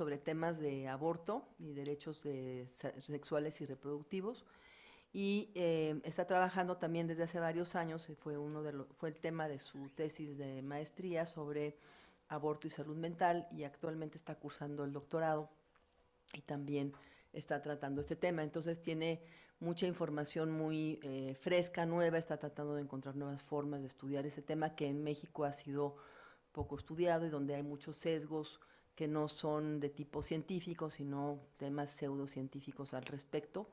sobre temas de aborto y derechos sexuales y reproductivos. Y está trabajando también desde hace varios años, fue el tema de su tesis de maestría sobre aborto y salud mental, y actualmente está cursando el doctorado y también está tratando este tema. Entonces tiene mucha información muy fresca, nueva, está tratando de encontrar nuevas formas de estudiar ese tema que en México ha sido poco estudiado y donde hay muchos sesgos que no son de tipo científico, sino temas pseudocientíficos al respecto.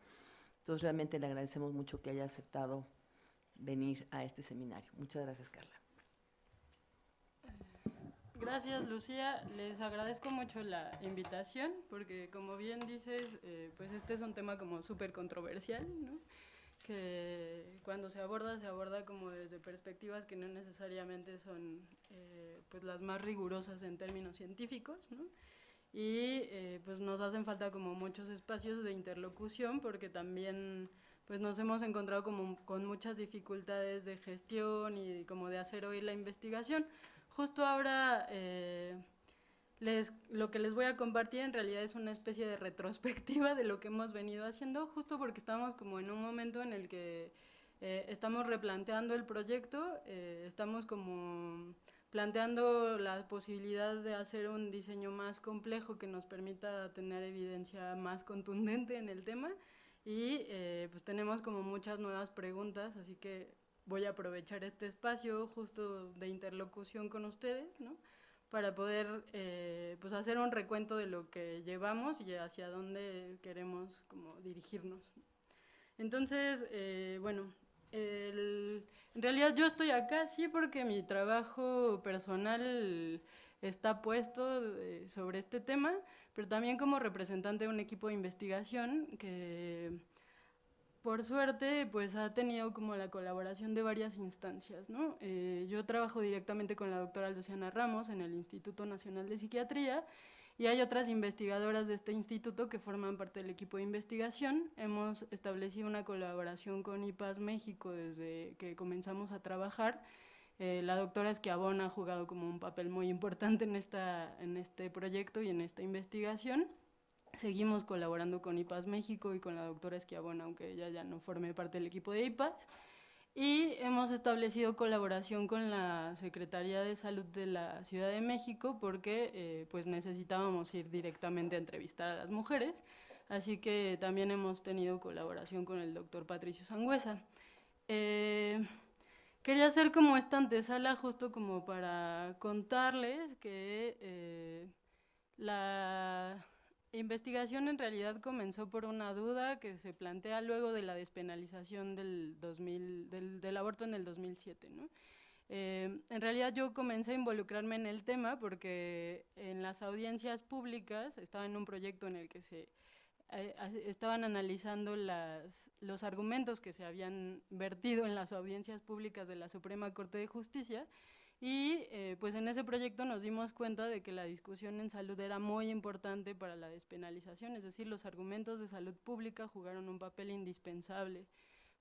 Entonces realmente le agradecemos mucho que haya aceptado venir a este seminario. Muchas gracias, Carla. Gracias, Lucía. Les agradezco mucho la invitación porque, como bien dices, pues este es un tema como súper controversial, ¿no? Que cuando se aborda como desde perspectivas que no necesariamente son pues las más rigurosas en términos científicos, ¿no? Y pues nos hacen falta como muchos espacios de interlocución porque también pues nos hemos encontrado como con muchas dificultades de gestión y como de hacer oír la investigación. Justo ahora lo que les voy a compartir en realidad es una especie de retrospectiva de lo que hemos venido haciendo, justo porque estamos como en un momento en el que estamos replanteando el proyecto, estamos como planteando la posibilidad de hacer un diseño más complejo que nos permita tener evidencia más contundente en el tema y pues tenemos como muchas nuevas preguntas, así que voy a aprovechar este espacio justo de interlocución con ustedes, ¿no? Para poder pues hacer un recuento de lo que llevamos y hacia dónde queremos como dirigirnos. Entonces, bueno, en realidad yo estoy acá sí porque mi trabajo personal está puesto sobre este tema, pero también como representante de un equipo de investigación que por suerte pues ha tenido como la colaboración de varias instancias, ¿no? Yo trabajo directamente con la doctora Luciana Ramos en el Instituto Nacional de Psiquiatría y hay otras investigadoras de este instituto que forman parte del equipo de investigación. Hemos establecido una colaboración con IPAS México desde que comenzamos a trabajar. La doctora Esquiabón ha jugado como un papel muy importante en este proyecto y en esta investigación. Seguimos colaborando con IPAS México y con la doctora Esquiabón, aunque ella ya no forme parte del equipo de IPAS. Y hemos establecido colaboración con la Secretaría de Salud de la Ciudad de México porque pues necesitábamos ir directamente a entrevistar a las mujeres. Así que también hemos tenido colaboración con el doctor Patricio Sangüesa. Quería hacer como esta antesala justo como para contarles que la investigación en realidad comenzó por una duda que se plantea luego de la despenalización del aborto en el 2007, ¿no? En realidad yo comencé a involucrarme en el tema porque en las audiencias públicas estaba en un proyecto en el que se estaban analizando los argumentos que se habían vertido en las audiencias públicas de la Suprema Corte de Justicia y pues en ese proyecto nos dimos cuenta de que la discusión en salud era muy importante para la despenalización, es decir, los argumentos de salud pública jugaron un papel indispensable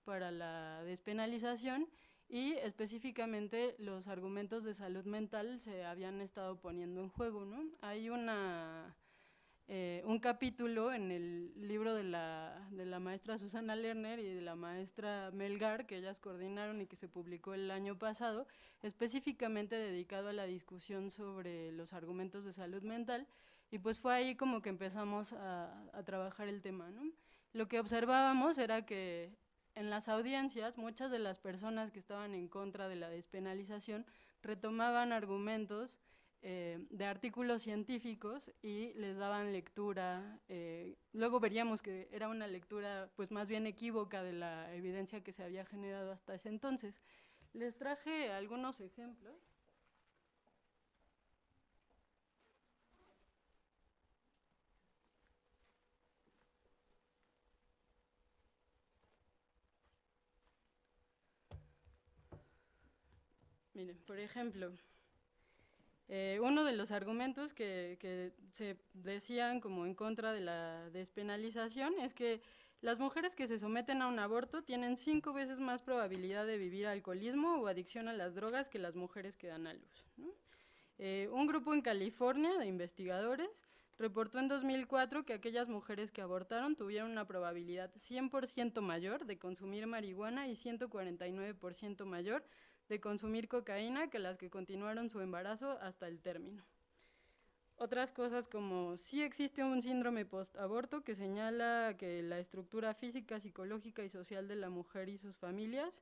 para la despenalización y específicamente los argumentos de salud mental se habían estado poniendo en juego, ¿no? Hay un capítulo en el libro de la maestra Susana Lerner y de la maestra Melgar, que ellas coordinaron y que se publicó el año pasado, específicamente dedicado a la discusión sobre los argumentos de salud mental, y pues fue ahí como que empezamos a trabajar el tema, ¿no? Lo que observábamos era que en las audiencias muchas de las personas que estaban en contra de la despenalización retomaban argumentos de artículos científicos y les daban lectura. Luego veríamos que era una lectura pues más bien equívoca de la evidencia que se había generado hasta ese entonces. Les traje algunos ejemplos. Miren, por ejemplo, uno de los argumentos que se decían como en contra de la despenalización es que las mujeres que se someten a un aborto tienen 5 veces más probabilidad de vivir alcoholismo o adicción a las drogas que las mujeres que dan a luz, ¿no? Un grupo en California de investigadores reportó en 2004 que aquellas mujeres que abortaron tuvieron una probabilidad 100% mayor de consumir marihuana y 149% mayor de consumir cocaína que las que continuaron su embarazo hasta el término. Otras cosas como sí existe un síndrome post-aborto que señala que la estructura física, psicológica y social de la mujer y sus familias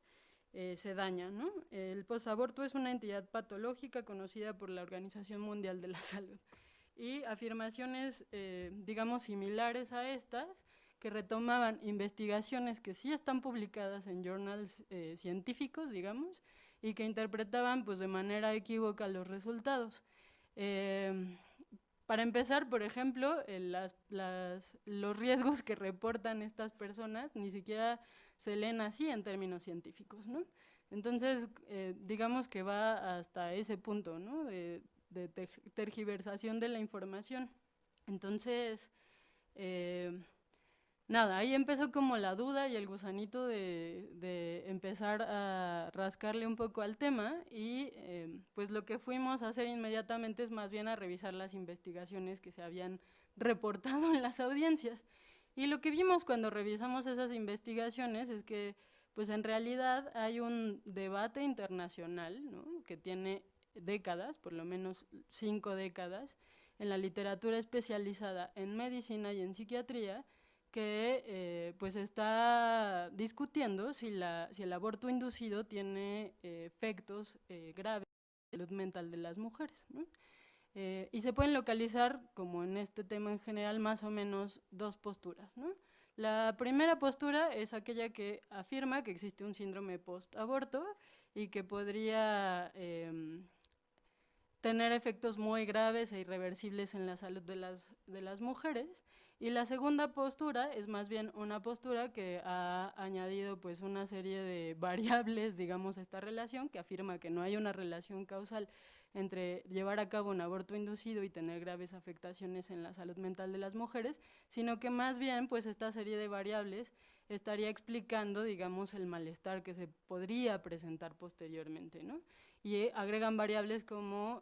se daña, ¿no? El post-aborto es una entidad patológica conocida por la Organización Mundial de la Salud. Y afirmaciones, digamos, similares a estas, que retomaban investigaciones que sí están publicadas en journals científicos, digamos, y que interpretaban pues, de manera equívoca los resultados. Para empezar, por ejemplo, los riesgos que reportan estas personas ni siquiera se leen así en términos científicos, ¿no? Entonces, digamos que va hasta ese punto, ¿no? de tergiversación de la información. Entonces, nada, ahí empezó como la duda y el gusanito de empezar a rascarle un poco al tema y pues lo que fuimos a hacer inmediatamente es más bien a revisar las investigaciones que se habían reportado en las audiencias. Y lo que vimos cuando revisamos esas investigaciones es que pues en realidad hay un debate internacional, ¿no? Que tiene décadas, por lo menos 5 décadas, en la literatura especializada en medicina y en psiquiatría, que pues está discutiendo si el aborto inducido tiene efectos graves en la salud mental de las mujeres, ¿no? Y se pueden localizar, como en este tema en general, más o menos 2 posturas, ¿no? La primera postura es aquella que afirma que existe un síndrome post-aborto y que podría tener efectos muy graves e irreversibles en la salud de las mujeres. Y la segunda postura es más bien una postura que ha añadido pues una serie de variables, digamos, a esta relación, que afirma que no hay una relación causal entre llevar a cabo un aborto inducido y tener graves afectaciones en la salud mental de las mujeres, sino que más bien pues esta serie de variables estaría explicando, digamos, el malestar que se podría presentar posteriormente, ¿no? Y agregan variables como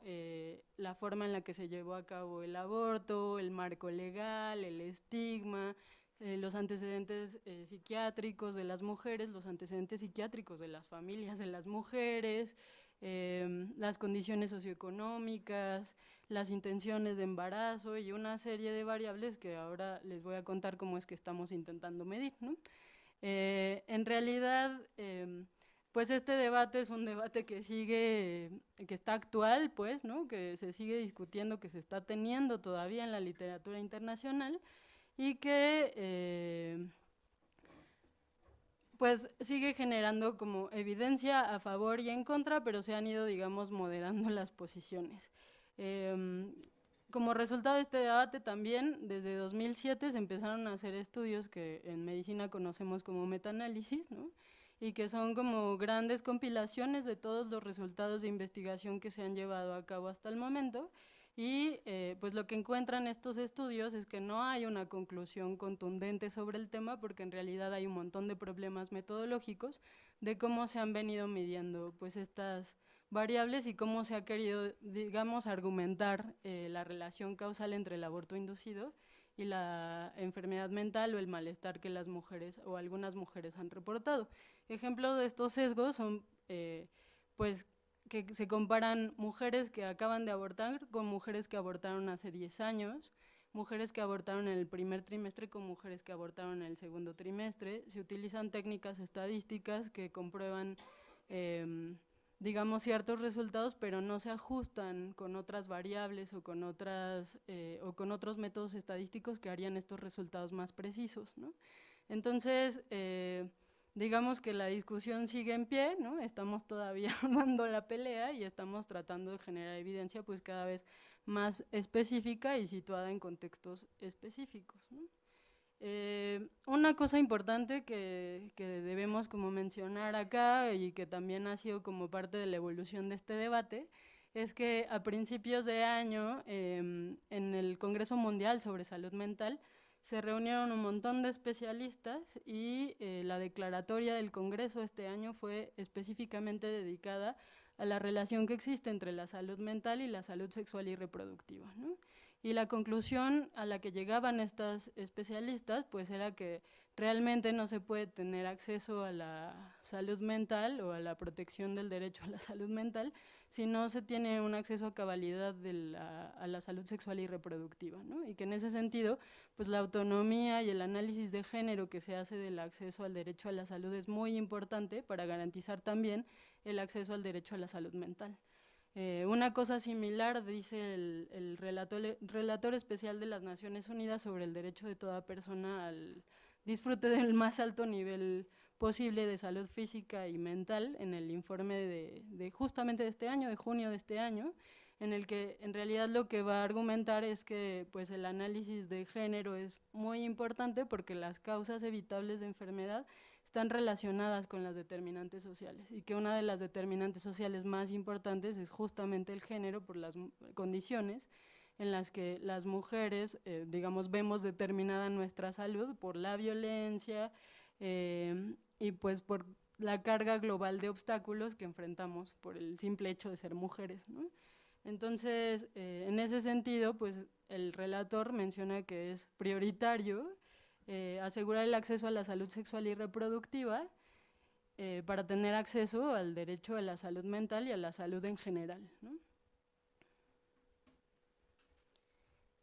la forma en la que se llevó a cabo el aborto, el marco legal, el estigma, los antecedentes psiquiátricos de las mujeres, los antecedentes psiquiátricos de las familias de las mujeres, las condiciones socioeconómicas, las intenciones de embarazo y una serie de variables que ahora les voy a contar cómo es que estamos intentando medir, ¿no? En realidad, pues este debate es un debate que sigue, que está actual, pues, ¿no? Que se sigue discutiendo, que se está teniendo todavía en la literatura internacional y que pues sigue generando como evidencia a favor y en contra, pero se han ido, digamos, moderando las posiciones. Como resultado de este debate también, desde 2007 se empezaron a hacer estudios que en medicina conocemos como metaanálisis, ¿no? Y que son como grandes compilaciones de todos los resultados de investigación que se han llevado a cabo hasta el momento. Y pues lo que encuentran estos estudios es que no hay una conclusión contundente sobre el tema porque en realidad hay un montón de problemas metodológicos de cómo se han venido midiendo pues estas variables y cómo se ha querido, digamos, argumentar la relación causal entre el aborto inducido y la enfermedad mental o el malestar que las mujeres o algunas mujeres han reportado. Ejemplos de estos sesgos son pues que se comparan mujeres que acaban de abortar con mujeres que abortaron hace 10 años, mujeres que abortaron en el primer trimestre con mujeres que abortaron en el segundo trimestre. Se utilizan técnicas estadísticas que comprueban, digamos, ciertos resultados, pero no se ajustan con otras variables o con otros métodos estadísticos que harían estos resultados más precisos, ¿no? Entonces, digamos que la discusión sigue en pie, ¿no? Estamos todavía dando la pelea y estamos tratando de generar evidencia pues cada vez más específica y situada en contextos específicos, ¿no? Una cosa importante que debemos como mencionar acá y que también ha sido como parte de la evolución de este debate es que a principios de año en el Congreso Mundial sobre Salud Mental se reunieron un montón de especialistas y la declaratoria del Congreso este año fue específicamente dedicada a la relación que existe entre la salud mental y la salud sexual y reproductiva, ¿no? Y la conclusión a la que llegaban estas especialistas pues era que realmente no se puede tener acceso a la salud mental o a la protección del derecho a la salud mental si no se tiene un acceso a cabalidad a la salud sexual y reproductiva, ¿no? Y que en ese sentido, pues la autonomía y el análisis de género que se hace del acceso al derecho a la salud es muy importante para garantizar también el acceso al derecho a la salud mental. Una cosa similar dice el relator especial de las Naciones Unidas sobre el derecho de toda persona al disfrute del más alto nivel posible de salud física y mental en el informe de justamente de este año, de junio de este año, en el que en realidad lo que va a argumentar es que pues, el análisis de género es muy importante porque las causas evitables de enfermedad están relacionadas con las determinantes sociales y que una de las determinantes sociales más importantes es justamente el género por las condiciones en las que las mujeres, digamos, vemos determinada nuestra salud por la violencia y pues por la carga global de obstáculos que enfrentamos por el simple hecho de ser mujeres, ¿no? Entonces, en ese sentido, pues el relator menciona que es prioritario asegurar el acceso a la salud sexual y reproductiva para tener acceso al derecho a la salud mental y a la salud en general, ¿no?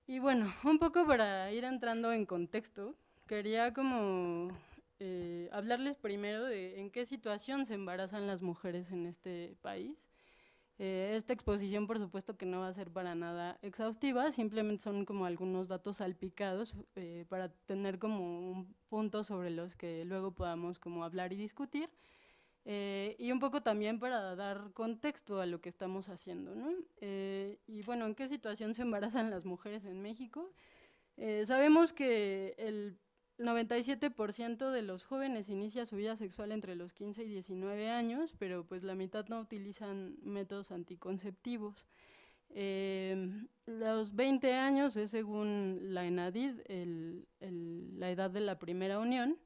Y bueno, un poco para ir entrando en contexto, quería como hablarles primero de en qué situación se embarazan las mujeres en este país. Esta exposición, por supuesto, que no va a ser para nada exhaustiva, simplemente son como algunos datos salpicados para tener como un punto sobre los que luego podamos como hablar y discutir. Y un poco también para dar contexto a lo que estamos haciendo, ¿no? Y bueno, ¿en qué situación se embarazan las mujeres en México? Sabemos que el 97% de los jóvenes inicia su vida sexual entre los 15 y 19 años, pero pues la mitad no utilizan métodos anticonceptivos. Los 20 años es según la ENADID la edad de la primera unión.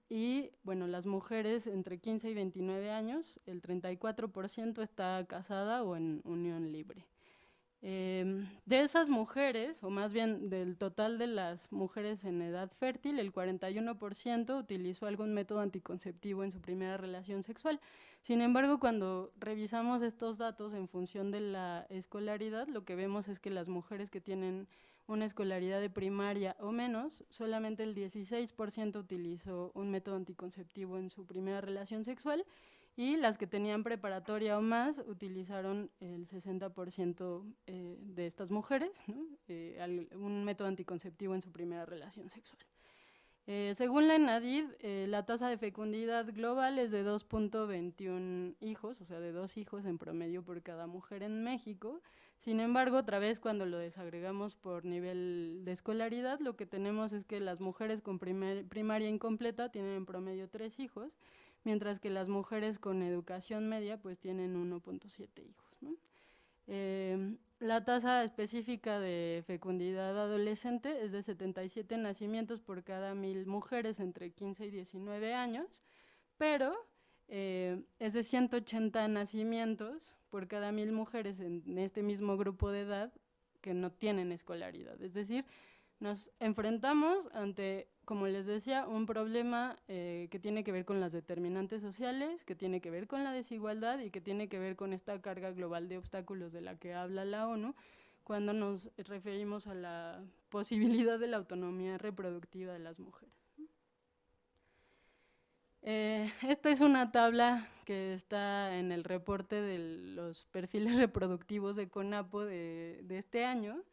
Y bueno, las mujeres entre 15 y 29 años, el 34% está casada o en unión libre. De esas mujeres, o más bien del total de las mujeres en edad fértil, el 41% utilizó algún método anticonceptivo en su primera relación sexual. Sin embargo, cuando revisamos estos datos en función de la escolaridad, lo que vemos es que las mujeres que tienen una escolaridad de primaria o menos, solamente el 16% utilizó un método anticonceptivo en su primera relación sexual y las que tenían preparatoria o más utilizaron el 60% de estas mujeres, ¿no? Un método anticonceptivo en su primera relación sexual. Según la ENADID, la tasa de fecundidad global es de 2.21 hijos, o sea, de 2 hijos en promedio por cada mujer en México. Sin embargo, otra vez cuando lo desagregamos por nivel de escolaridad, lo que tenemos es que las mujeres con primaria incompleta tienen en promedio 3 hijos, mientras que las mujeres con educación media pues tienen 1.7 hijos, ¿no? La tasa específica de fecundidad adolescente es de 77 nacimientos por cada 1000 mujeres entre 15 y 19 años, pero es de 180 nacimientos por cada 1000 mujeres en este mismo grupo de edad que no tienen escolaridad. Es decir, nos enfrentamos ante, como les decía, un problema que tiene que ver con las determinantes sociales, que tiene que ver con la desigualdad y que tiene que ver con esta carga global de obstáculos de la que habla la ONU cuando nos referimos a la posibilidad de la autonomía reproductiva de las mujeres. Esta es una tabla que está en el reporte de los perfiles reproductivos de CONAPO de este año.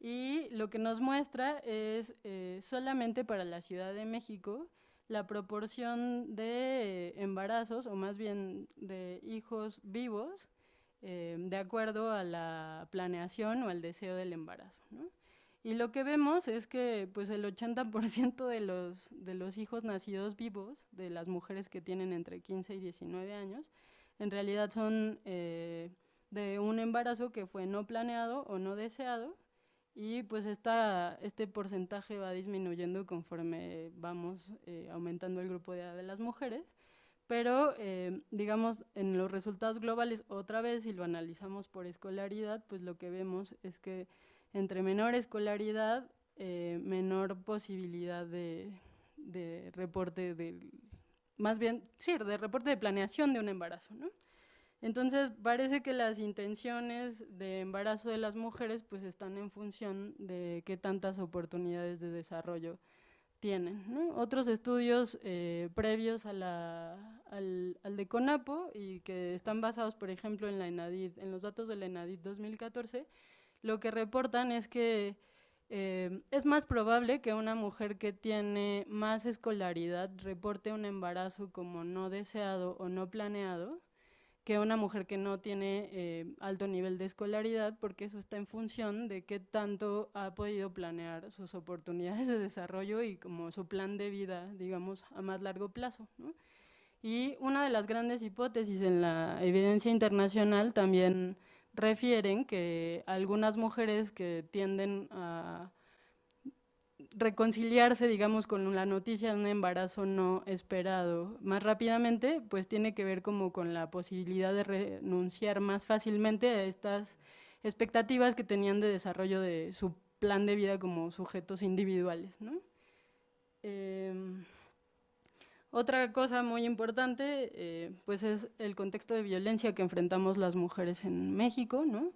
Y lo que nos muestra es solamente para la Ciudad de México la proporción de embarazos, o más bien de hijos vivos, de acuerdo a la planeación o al deseo del embarazo, ¿no? Y lo que vemos es que pues, el 80% de los hijos nacidos vivos, de las mujeres que tienen entre 15 y 19 años, en realidad son de un embarazo que fue no planeado o no deseado, y pues este porcentaje va disminuyendo conforme vamos aumentando el grupo de edad de las mujeres, pero digamos en los resultados globales, otra vez si lo analizamos por escolaridad, pues lo que vemos es que entre menor escolaridad, menor posibilidad de reporte más bien, sí, de reporte de planeación de un embarazo, ¿no? Entonces, parece que las intenciones de embarazo de las mujeres pues están en función de qué tantas oportunidades de desarrollo tienen, ¿no? Otros estudios previos al de CONAPO y que están basados, por ejemplo, en la ENADID, en los datos de la ENADID 2014, lo que reportan es que es más probable que una mujer que tiene más escolaridad reporte un embarazo como no deseado o no planeado que una mujer que no tiene alto nivel de escolaridad, porque eso está en función de qué tanto ha podido planear sus oportunidades de desarrollo y como su plan de vida, digamos, a más largo plazo, ¿no? Y una de las grandes hipótesis en la evidencia internacional también refieren que algunas mujeres que tienden a reconciliarse, digamos, con la noticia de un embarazo no esperado más rápidamente, pues tiene que ver como con la posibilidad de renunciar más fácilmente a estas expectativas que tenían de desarrollo de su plan de vida como sujetos individuales, ¿no? Otra cosa muy importante, pues es el contexto de violencia que enfrentamos las mujeres en México, ¿no?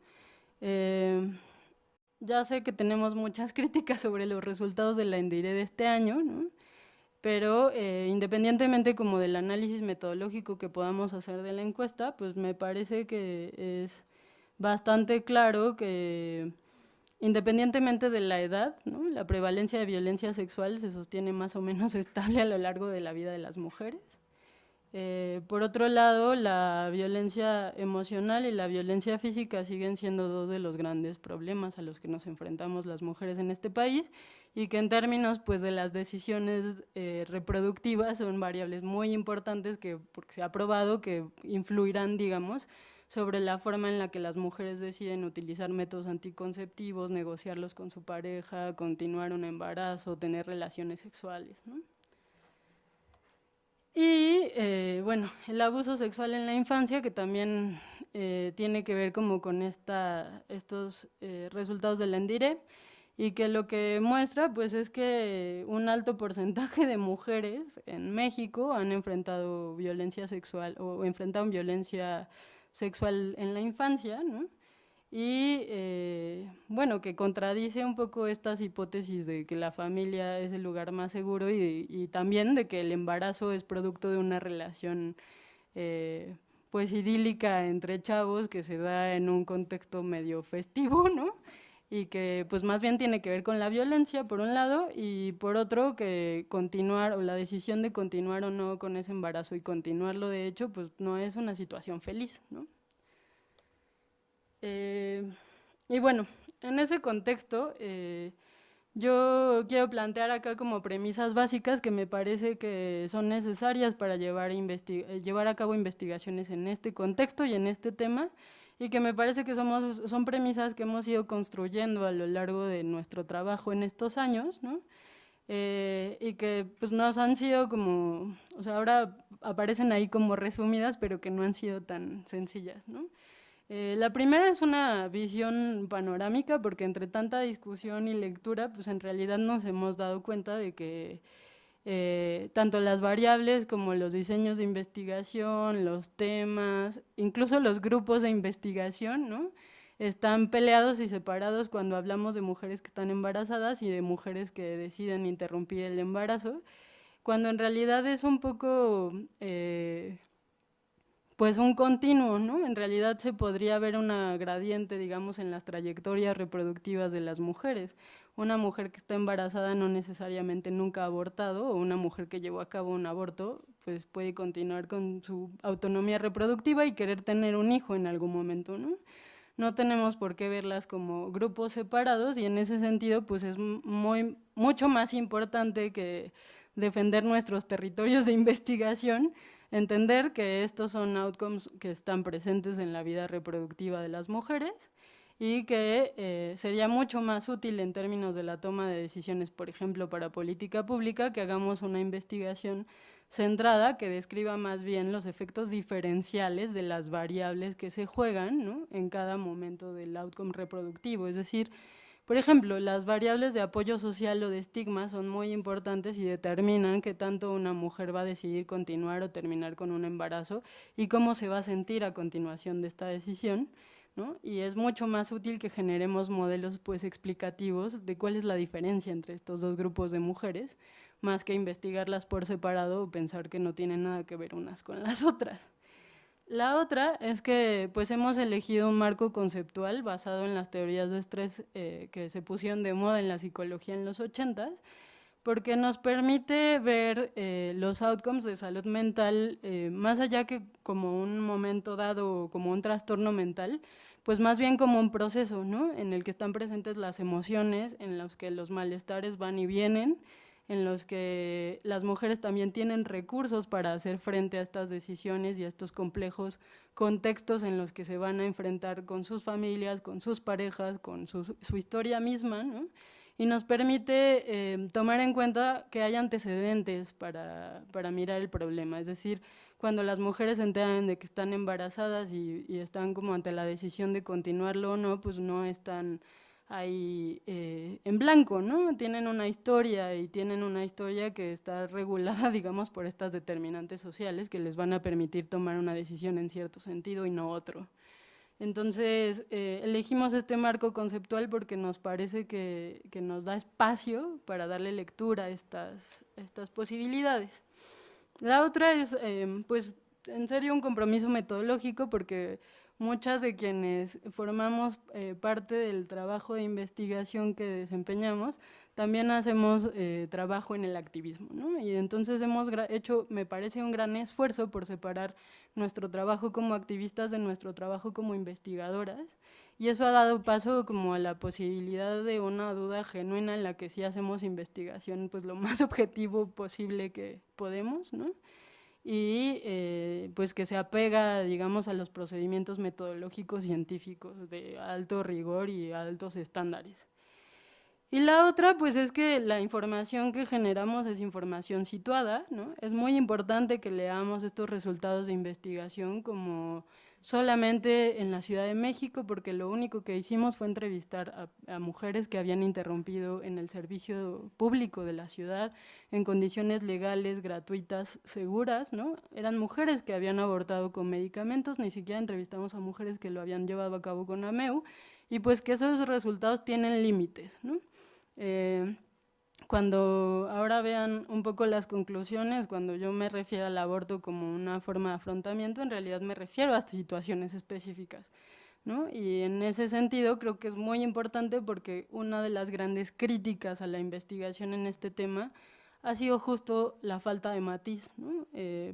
Ya sé que tenemos muchas críticas sobre los resultados de la INDIRE de este año, ¿no? Pero independientemente como del análisis metodológico que podamos hacer de la encuesta, pues me parece que es bastante claro que independientemente de la edad, ¿no? La prevalencia de violencia sexual se sostiene más o menos estable a lo largo de la vida de las mujeres. Por otro lado, la violencia emocional y la violencia física siguen siendo dos de los grandes problemas a los que nos enfrentamos las mujeres en este país y que en términos pues, de las decisiones reproductivas son variables muy importantes que porque se ha probado que influirán, digamos, sobre la forma en la que las mujeres deciden utilizar métodos anticonceptivos, negociarlos con su pareja, continuar un embarazo, tener relaciones sexuales, ¿no? Y bueno, el abuso sexual en la infancia, que también tiene que ver como con estos resultados de la ENDIRE, y que lo que muestra pues es que un alto porcentaje de mujeres en México han enfrentado violencia sexual o enfrentaron violencia sexual en la infancia, ¿no? Y bueno, que contradice un poco estas hipótesis de que la familia es el lugar más seguro y también de que el embarazo es producto de una relación pues idílica entre chavos que se da en un contexto medio festivo, ¿no? Y que pues más bien tiene que ver con la violencia por un lado y por otro que continuar o la decisión de continuar o no con ese embarazo y continuarlo de hecho pues no es una situación feliz, ¿no? Y bueno, en ese contexto, yo quiero plantear acá como premisas básicas que me parece que son necesarias para llevar a cabo investigaciones en este contexto y en este tema, y que me parece que son premisas que hemos ido construyendo a lo largo de nuestro trabajo en estos años, ¿no? Y que pues nos han sido como, o sea, ahora aparecen ahí como resumidas, pero que no han sido tan sencillas, ¿no? La primera es una visión panorámica, porque entre tanta discusión y lectura, pues en realidad nos hemos dado cuenta de que tanto las variables como los diseños de investigación, los temas, incluso los grupos de investigación, ¿no? Están peleados y separados cuando hablamos de mujeres que están embarazadas y de mujeres que deciden interrumpir el embarazo, cuando en realidad es un poco pues un continuo, ¿no? En realidad se podría ver una gradiente, digamos, en las trayectorias reproductivas de las mujeres. Una mujer que está embarazada no necesariamente nunca ha abortado, o una mujer que llevó a cabo un aborto, pues puede continuar con su autonomía reproductiva y querer tener un hijo en algún momento, ¿no? No tenemos por qué verlas como grupos separados y en ese sentido, pues es mucho más importante que defender nuestros territorios de investigación, entender que estos son outcomes que están presentes en la vida reproductiva de las mujeres y que sería mucho más útil en términos de la toma de decisiones, por ejemplo, para política pública, que hagamos una investigación centrada que describa más bien los efectos diferenciales de las variables que se juegan, ¿no? En cada momento del outcome reproductivo, es decir, Por ejemplo, las variables de apoyo social o de estigma son muy importantes y determinan qué tanto una mujer va a decidir continuar o terminar con un embarazo y cómo se va a sentir a continuación de esta decisión, ¿no? Y es mucho más útil que generemos modelos pues explicativos de cuál es la diferencia entre estos dos grupos de mujeres, más que investigarlas por separado o pensar que no tienen nada que ver unas con las otras. La otra es que pues hemos elegido un marco conceptual basado en las teorías de estrés que se pusieron de moda en la psicología en los 80s, porque nos permite ver los outcomes de salud mental más allá que como un momento dado o como un trastorno mental, pues más bien como un proceso, ¿no? En el que están presentes las emociones, en los que los malestares van y vienen, en los que las mujeres también tienen recursos para hacer frente a estas decisiones y a estos complejos contextos en los que se van a enfrentar con sus familias, con sus parejas, con su historia misma, ¿no? Y nos permite tomar en cuenta que hay antecedentes para mirar el problema, es decir, cuando las mujeres se enteran de que están embarazadas y están como ante la decisión de continuarlo o no, pues no están ahí en blanco, ¿no? Tienen una historia y tienen una historia que está regulada, digamos, por estas determinantes sociales que les van a permitir tomar una decisión en cierto sentido y no otro. Entonces, elegimos este marco conceptual porque nos parece que nos da espacio para darle lectura a estas posibilidades. La otra es, pues, en serio un compromiso metodológico porque muchas de quienes formamos parte del trabajo de investigación que desempeñamos, también hacemos trabajo en el activismo, ¿no? Y entonces hemos hecho, me parece, un gran esfuerzo por separar nuestro trabajo como activistas de nuestro trabajo como investigadoras, y eso ha dado paso como a la posibilidad de una duda genuina en la que sí hacemos investigación pues lo más objetivo posible que podemos, ¿no? Y pues que se apega, digamos, a los procedimientos metodológicos científicos de alto rigor y altos estándares. Y la otra, pues es que la información que generamos es información situada, ¿no? Es muy importante que leamos estos resultados de investigación como solamente en la Ciudad de México, porque lo único que hicimos fue entrevistar a mujeres que habían interrumpido en el servicio público de la ciudad en condiciones legales, gratuitas, seguras, ¿no? Eran mujeres que habían abortado con medicamentos, ni siquiera entrevistamos a mujeres que lo habían llevado a cabo con AMEU, y pues que esos resultados tienen límites, ¿no? Cuando ahora vean un poco las conclusiones, cuando yo me refiero al aborto como una forma de afrontamiento, en realidad me refiero a situaciones específicas, ¿no? Y en ese sentido creo que es muy importante porque una de las grandes críticas a la investigación en este tema ha sido justo la falta de matiz, ¿no?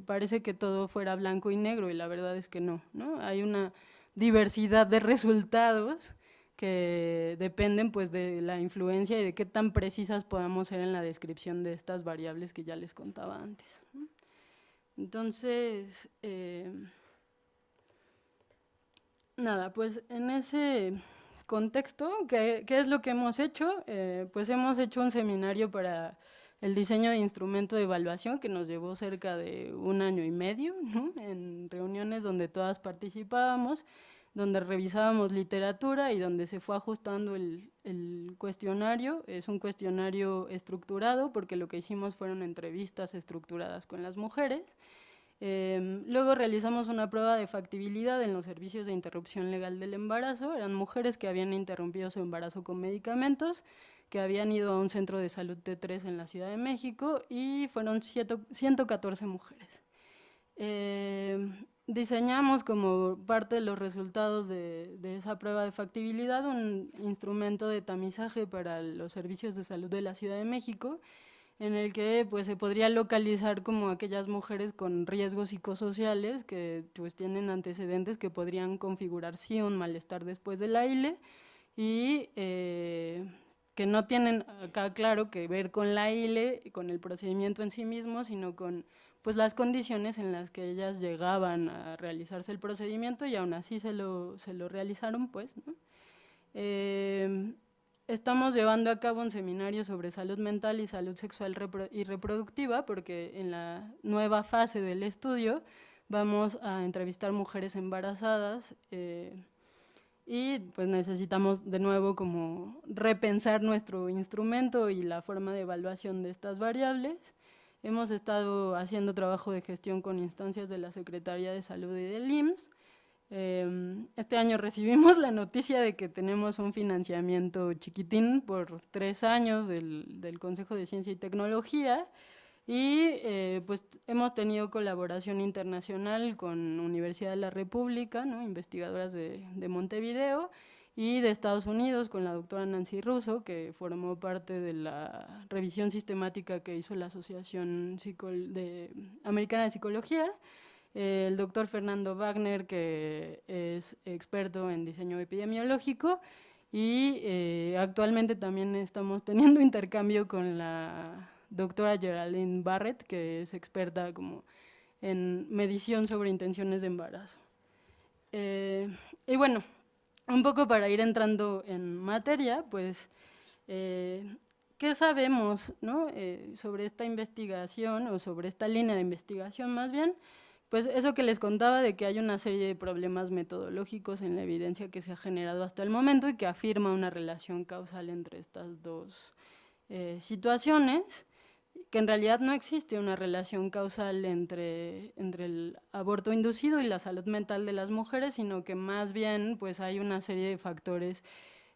Parece que todo fuera blanco y negro y la verdad es que no, ¿no? Hay una diversidad de resultados que dependen pues de la influencia y de qué tan precisas podamos ser en la descripción de estas variables que ya les contaba antes, ¿no? Entonces, nada, pues en ese contexto, ¿qué es lo que hemos hecho? Pues hemos hecho un seminario para el diseño de instrumento de evaluación que nos llevó cerca de 1 año y medio, ¿no? En reuniones donde todas participábamos, donde revisábamos literatura y donde se fue ajustando el cuestionario. Es un cuestionario estructurado porque lo que hicimos fueron entrevistas estructuradas con las mujeres. Luego realizamos una prueba de factibilidad en los servicios de interrupción legal del embarazo. Eran mujeres que habían interrumpido su embarazo con medicamentos, que habían ido a un centro de salud T3 en la Ciudad de México y fueron 114 mujeres. Diseñamos como parte de los resultados de esa prueba de factibilidad un instrumento de tamizaje para los servicios de salud de la Ciudad de México, en el que pues, se podría localizar como aquellas mujeres con riesgos psicosociales que pues, tienen antecedentes que podrían configurar sí un malestar después de la ILE y que no tienen acá claro que ver con la ILE, con el procedimiento en sí mismo, sino con pues las condiciones en las que ellas llegaban a realizarse el procedimiento y aún así se lo realizaron, pues, ¿no? Estamos llevando a cabo un seminario sobre salud mental y salud sexual y reproductiva porque en la nueva fase del estudio vamos a entrevistar mujeres embarazadas y pues necesitamos de nuevo como repensar nuestro instrumento y la forma de evaluación de estas variables. Hemos estado haciendo trabajo de gestión con instancias de la Secretaría de Salud y del IMSS. Este año recibimos la noticia de que tenemos un financiamiento chiquitín por 3 años del Consejo de Ciencia y Tecnología, y pues hemos tenido colaboración internacional con Universidad de la República, ¿no? Investigadoras de Montevideo, y de Estados Unidos con la doctora Nancy Russo, que formó parte de la revisión sistemática que hizo la Asociación Americana de Psicología, el doctor Fernando Wagner, que es experto en diseño epidemiológico, y actualmente también estamos teniendo intercambio con la doctora Geraldine Barrett, que es experta como en medición sobre intenciones de embarazo. Y bueno, un poco para ir entrando en materia, pues, ¿qué sabemos, ¿no? Sobre esta investigación, o sobre esta línea de investigación más bien? Pues eso que les contaba de que hay una serie de problemas metodológicos en la evidencia que se ha generado hasta el momento y que afirma una relación causal entre estas dos situaciones, que en realidad no existe una relación causal entre el aborto inducido y la salud mental de las mujeres, sino que más bien pues hay una serie de factores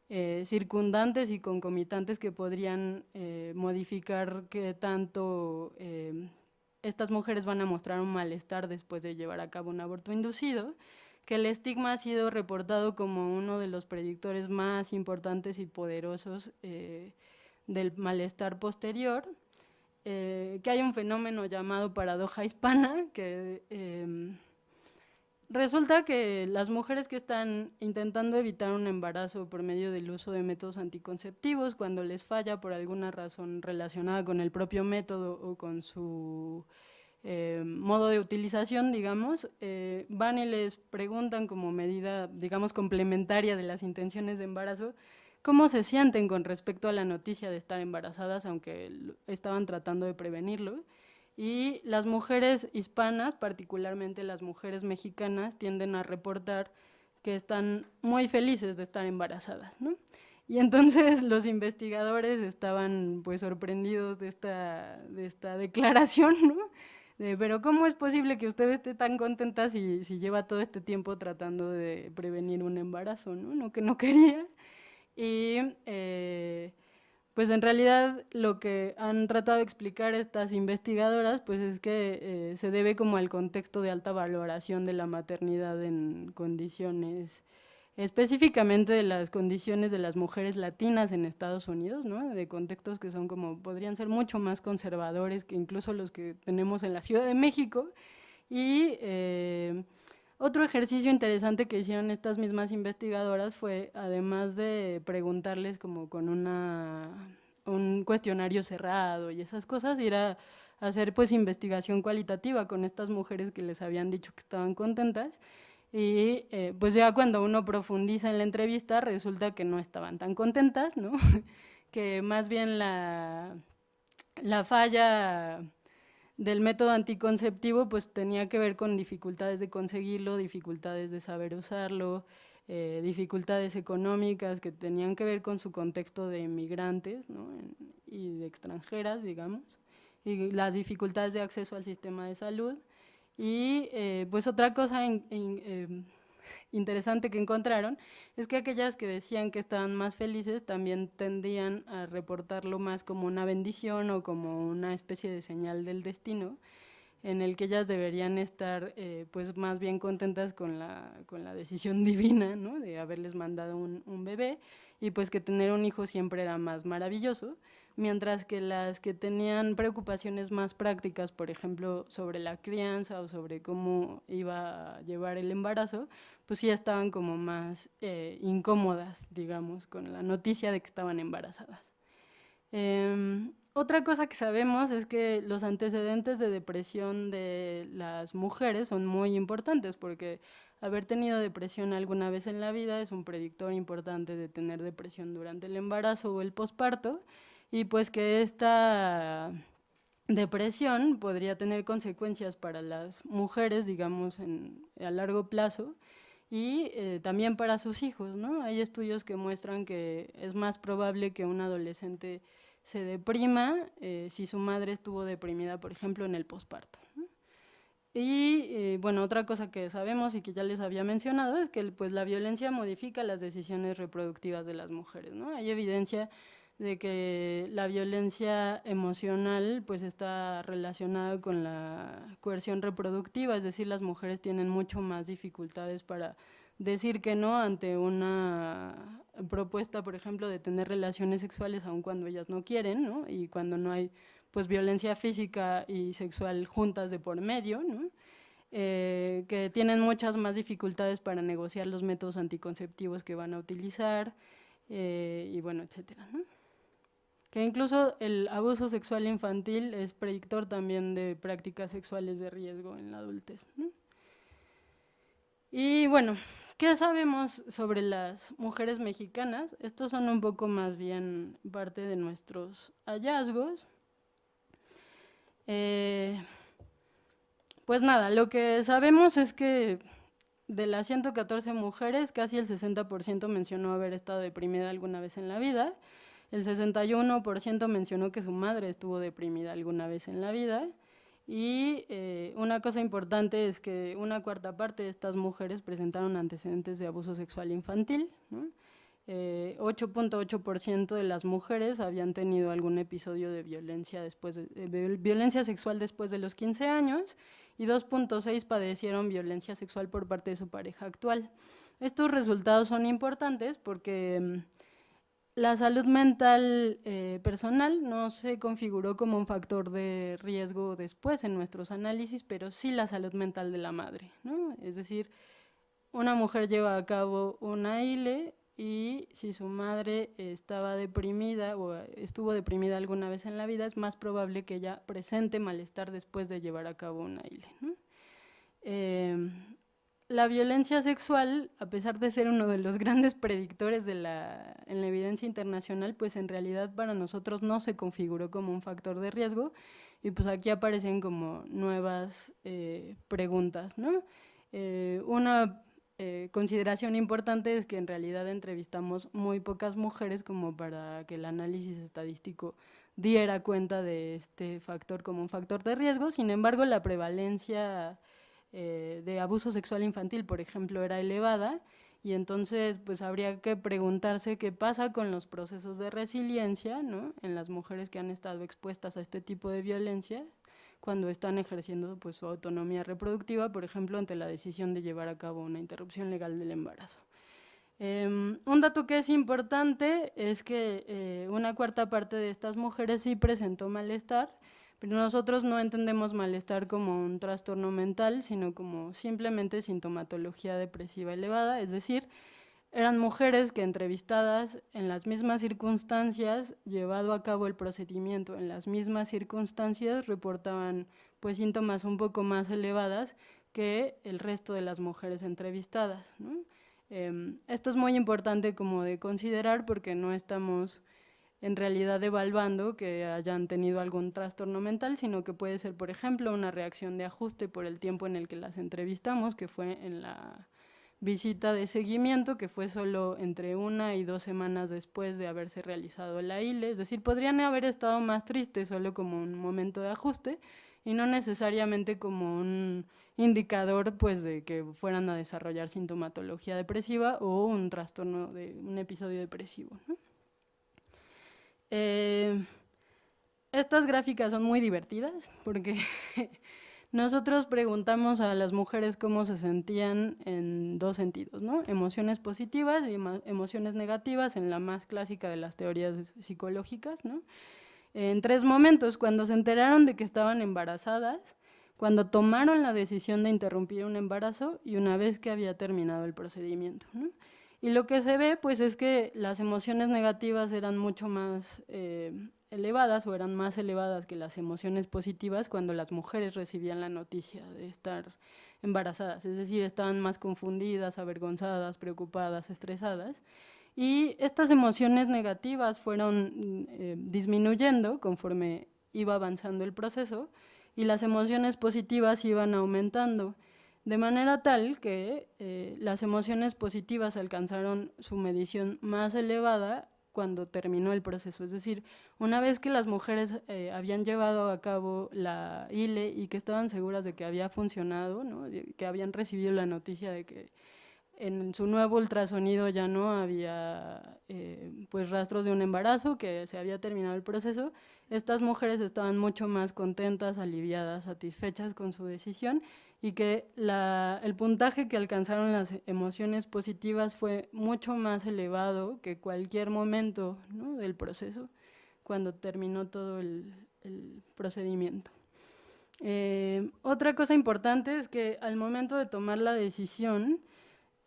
circundantes y concomitantes que podrían modificar qué tanto estas mujeres van a mostrar un malestar después de llevar a cabo un aborto inducido, que el estigma ha sido reportado como uno de los predictores más importantes y poderosos del malestar posterior, que hay un fenómeno llamado paradoja hispana, que resulta que las mujeres que están intentando evitar un embarazo por medio del uso de métodos anticonceptivos, cuando les falla por alguna razón relacionada con el propio método o con su modo de utilización, digamos, van y les preguntan como medida, digamos, complementaria de las intenciones de embarazo, cómo se sienten con respecto a la noticia de estar embarazadas, aunque estaban tratando de prevenirlo. Y las mujeres hispanas, particularmente las mujeres mexicanas, tienden a reportar que están muy felices de estar embarazadas, ¿no? Y entonces los investigadores estaban pues sorprendidos de esta declaración, ¿no? Pero ¿cómo es posible que usted esté tan contenta si lleva todo este tiempo tratando de prevenir un embarazo, ¿no? No, que no quería. Y pues en realidad lo que han tratado de explicar estas investigadoras pues es que se debe como al contexto de alta valoración de la maternidad en condiciones, específicamente de las condiciones de las mujeres latinas en Estados Unidos, ¿no? De contextos que son como, podrían ser mucho más conservadores que incluso los que tenemos en la Ciudad de México. Y otro ejercicio interesante que hicieron estas mismas investigadoras fue, además de preguntarles como con un cuestionario cerrado y esas cosas, ir a hacer pues investigación cualitativa con estas mujeres que les habían dicho que estaban contentas. Y pues ya cuando uno profundiza en la entrevista resulta que no estaban tan contentas, ¿no? Que más bien la falla del método anticonceptivo pues tenía que ver con dificultades de conseguirlo, dificultades de saber usarlo, dificultades económicas que tenían que ver con su contexto de migrantes, ¿no? Y de extranjeras, digamos, y las dificultades de acceso al sistema de salud. Y pues otra cosa interesante que encontraron es que aquellas que decían que estaban más felices también tendían a reportarlo más como una bendición o como una especie de señal del destino, en el que ellas deberían estar pues más bien contentas con la decisión divina, ¿no? De haberles mandado un bebé, y pues que tener un hijo siempre era más maravilloso, mientras que las que tenían preocupaciones más prácticas, por ejemplo, sobre la crianza o sobre cómo iba a llevar el embarazo, pues sí estaban como más incómodas, digamos, con la noticia de que estaban embarazadas. Otra cosa que sabemos es que los antecedentes de depresión de las mujeres son muy importantes, porque haber tenido depresión alguna vez en la vida es un predictor importante de tener depresión durante el embarazo o el posparto, y pues que esta depresión podría tener consecuencias para las mujeres, digamos, a largo plazo, y también para sus hijos, ¿no? Hay estudios que muestran que es más probable que un adolescente se deprima si su madre estuvo deprimida, por ejemplo, en el posparto, ¿no? Y bueno, otra cosa que sabemos y que ya les había mencionado es que pues, la violencia modifica las decisiones reproductivas de las mujeres, ¿no? Hay evidencia de que la violencia emocional pues está relacionada con la coerción reproductiva, es decir, las mujeres tienen mucho más dificultades para decir que no ante una propuesta, por ejemplo, de tener relaciones sexuales aun cuando ellas no quieren, ¿no? Y cuando no hay pues violencia física y sexual juntas de por medio, ¿no? Que tienen muchas más dificultades para negociar los métodos anticonceptivos que van a utilizar y bueno, etcétera, ¿no? Que incluso el abuso sexual infantil es predictor también de prácticas sexuales de riesgo en la adultez, ¿no? Y bueno, ¿qué sabemos sobre las mujeres mexicanas? Estos son un poco más bien parte de nuestros hallazgos. Pues nada, lo que sabemos es que de las 114 mujeres, casi el 60% mencionó haber estado deprimida alguna vez en la vida. El 61% mencionó que su madre estuvo deprimida alguna vez en la vida. Y una cosa importante es que una cuarta parte de estas mujeres presentaron antecedentes de abuso sexual infantil, ¿no? 8.8% de las mujeres habían tenido algún episodio de violencia, violencia sexual después de los 15 años y 2.6 padecieron violencia sexual por parte de su pareja actual. Estos resultados son importantes porque la salud mental personal no se configuró como un factor de riesgo después en nuestros análisis, pero sí la salud mental de la madre, ¿no? Es decir, una mujer lleva a cabo una ILE y si su madre estaba deprimida o estuvo deprimida alguna vez en la vida, es más probable que ella presente malestar después de llevar a cabo una ILE, ¿no? La violencia sexual, a pesar de ser uno de los grandes predictores en la evidencia internacional, pues en realidad para nosotros no se configuró como un factor de riesgo y pues aquí aparecen como nuevas preguntas, ¿no? Una consideración importante es que en realidad entrevistamos muy pocas mujeres como para que el análisis estadístico diera cuenta de este factor como un factor de riesgo. Sin embargo, la prevalencia de abuso sexual infantil, por ejemplo, era elevada y entonces pues habría que preguntarse qué pasa con los procesos de resiliencia, ¿no? En las mujeres que han estado expuestas a este tipo de violencia cuando están ejerciendo pues, su autonomía reproductiva, por ejemplo, ante la decisión de llevar a cabo una interrupción legal del embarazo. Un dato que es importante es que una cuarta parte de estas mujeres sí presentó malestar, pero nosotros no entendemos malestar como un trastorno mental, sino como simplemente sintomatología depresiva elevada, es decir, eran mujeres que entrevistadas en las mismas circunstancias, llevado a cabo el procedimiento en las mismas circunstancias, reportaban pues síntomas un poco más elevadas que el resto de las mujeres entrevistadas, ¿no? Esto es muy importante como de considerar porque no estamos en realidad evaluando que hayan tenido algún trastorno mental, sino que puede ser, por ejemplo, una reacción de ajuste por el tiempo en el que las entrevistamos, que fue en la visita de seguimiento, que fue solo entre 1 y 2 semanas después de haberse realizado la ILE, es decir, podrían haber estado más tristes solo como un momento de ajuste y no necesariamente como un indicador pues de que fueran a desarrollar sintomatología depresiva o un trastorno de un episodio depresivo, ¿no? Estas gráficas son muy divertidas porque nosotros preguntamos a las mujeres cómo se sentían en dos sentidos, ¿no? Emociones positivas y emociones negativas en la más clásica de las teorías psicológicas, ¿no? En 3 momentos: cuando se enteraron de que estaban embarazadas, cuando tomaron la decisión de interrumpir un embarazo y una vez que había terminado el procedimiento, ¿no? Y lo que se ve pues es que las emociones negativas eran mucho más elevadas o eran más elevadas que las emociones positivas cuando las mujeres recibían la noticia de estar embarazadas, es decir, estaban más confundidas, avergonzadas, preocupadas, estresadas. Y estas emociones negativas fueron disminuyendo conforme iba avanzando el proceso y las emociones positivas iban aumentando. de manera tal que las emociones positivas alcanzaron su medición más elevada cuando terminó el proceso. Es decir, una vez que las mujeres habían llevado a cabo la ILE y que estaban seguras de que había funcionado, ¿no? Que habían recibido la noticia de que en su nuevo ultrasonido ya no había pues rastros de un embarazo, que se había terminado el proceso, estas mujeres estaban mucho más contentas, aliviadas, satisfechas con su decisión, y que el puntaje que alcanzaron las emociones positivas fue mucho más elevado que cualquier momento, ¿no? del proceso, cuando terminó todo el procedimiento. Otra cosa importante es que al momento de tomar la decisión,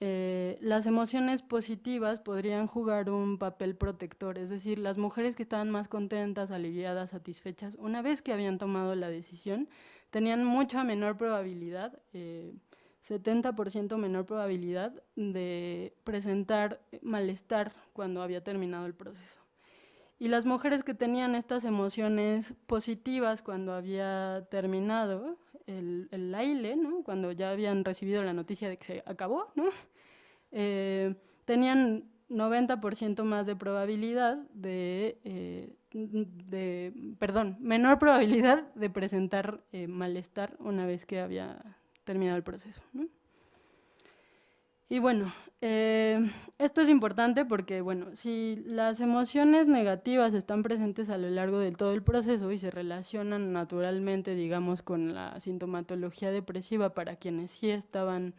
las emociones positivas podrían jugar un papel protector, es decir, las mujeres que estaban más contentas, aliviadas, satisfechas, una vez que habían tomado la decisión, tenían mucha menor probabilidad, 70% menor probabilidad de presentar malestar cuando había terminado el proceso. Y las mujeres que tenían estas emociones positivas cuando había terminado el AILE, ¿no? Cuando ya habían recibido la noticia de que se acabó, ¿no? Tenían 90% más de probabilidad menor probabilidad de presentar malestar una vez que había terminado el proceso, ¿no? Y bueno, esto es importante porque, bueno, si las emociones negativas están presentes a lo largo de todo el proceso y se relacionan naturalmente, digamos, con la sintomatología depresiva para quienes sí estaban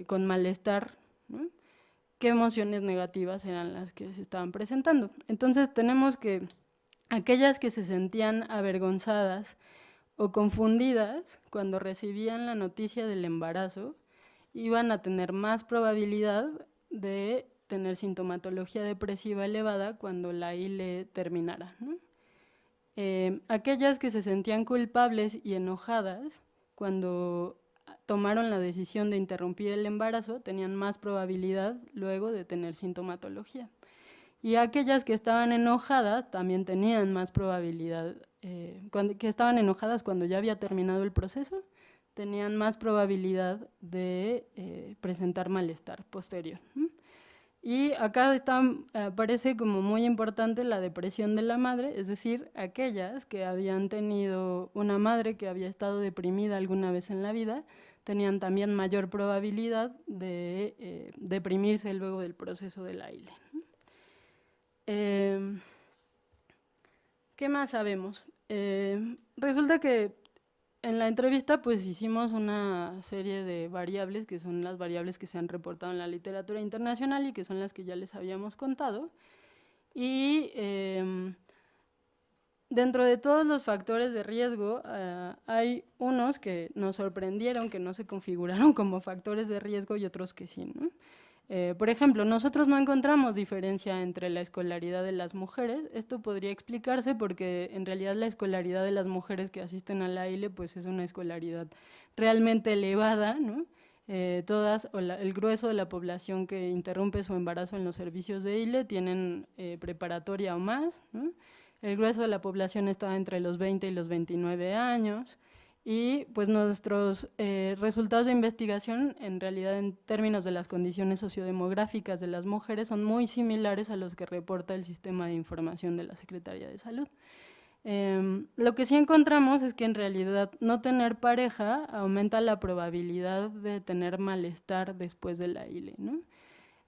con malestar, ¿no? ¿Qué emociones negativas eran las que se estaban presentando? Entonces tenemos que aquellas que se sentían avergonzadas o confundidas cuando recibían la noticia del embarazo iban a tener más probabilidad de tener sintomatología depresiva elevada cuando la ILE terminara, ¿no? Aquellas que se sentían culpables y enojadas cuando tomaron la decisión de interrumpir el embarazo tenían más probabilidad luego de tener sintomatología. Y aquellas que estaban enojadas también tenían más probabilidad, que estaban enojadas cuando ya había terminado el proceso, tenían más probabilidad de presentar malestar posterior. Y acá parece como muy importante la depresión de la madre, es decir, aquellas que habían tenido una madre que había estado deprimida alguna vez en la vida, tenían también mayor probabilidad de deprimirse luego del proceso del AILE. ¿Qué más sabemos? Resulta que en la entrevista pues hicimos una serie de variables que son las variables que se han reportado en la literatura internacional y que son las que ya les habíamos contado. Y dentro de todos los factores de riesgo hay unos que nos sorprendieron, que no se configuraron como factores de riesgo y otros que sí, ¿no? Por ejemplo, nosotros no encontramos diferencia entre la escolaridad de las mujeres. Esto podría explicarse porque en realidad la escolaridad de las mujeres que asisten a la ILE pues es una escolaridad realmente elevada, ¿no? El grueso de la población que interrumpe su embarazo en los servicios de ILE tienen preparatoria o más, ¿no? El grueso de la población está entre los 20 y los 29 años. Y pues nuestros resultados de investigación, en realidad en términos de las condiciones sociodemográficas de las mujeres, son muy similares a los que reporta el Sistema de Información de la Secretaría de Salud. Lo que sí encontramos es que en realidad no tener pareja aumenta la probabilidad de tener malestar después de la ILE, ¿no?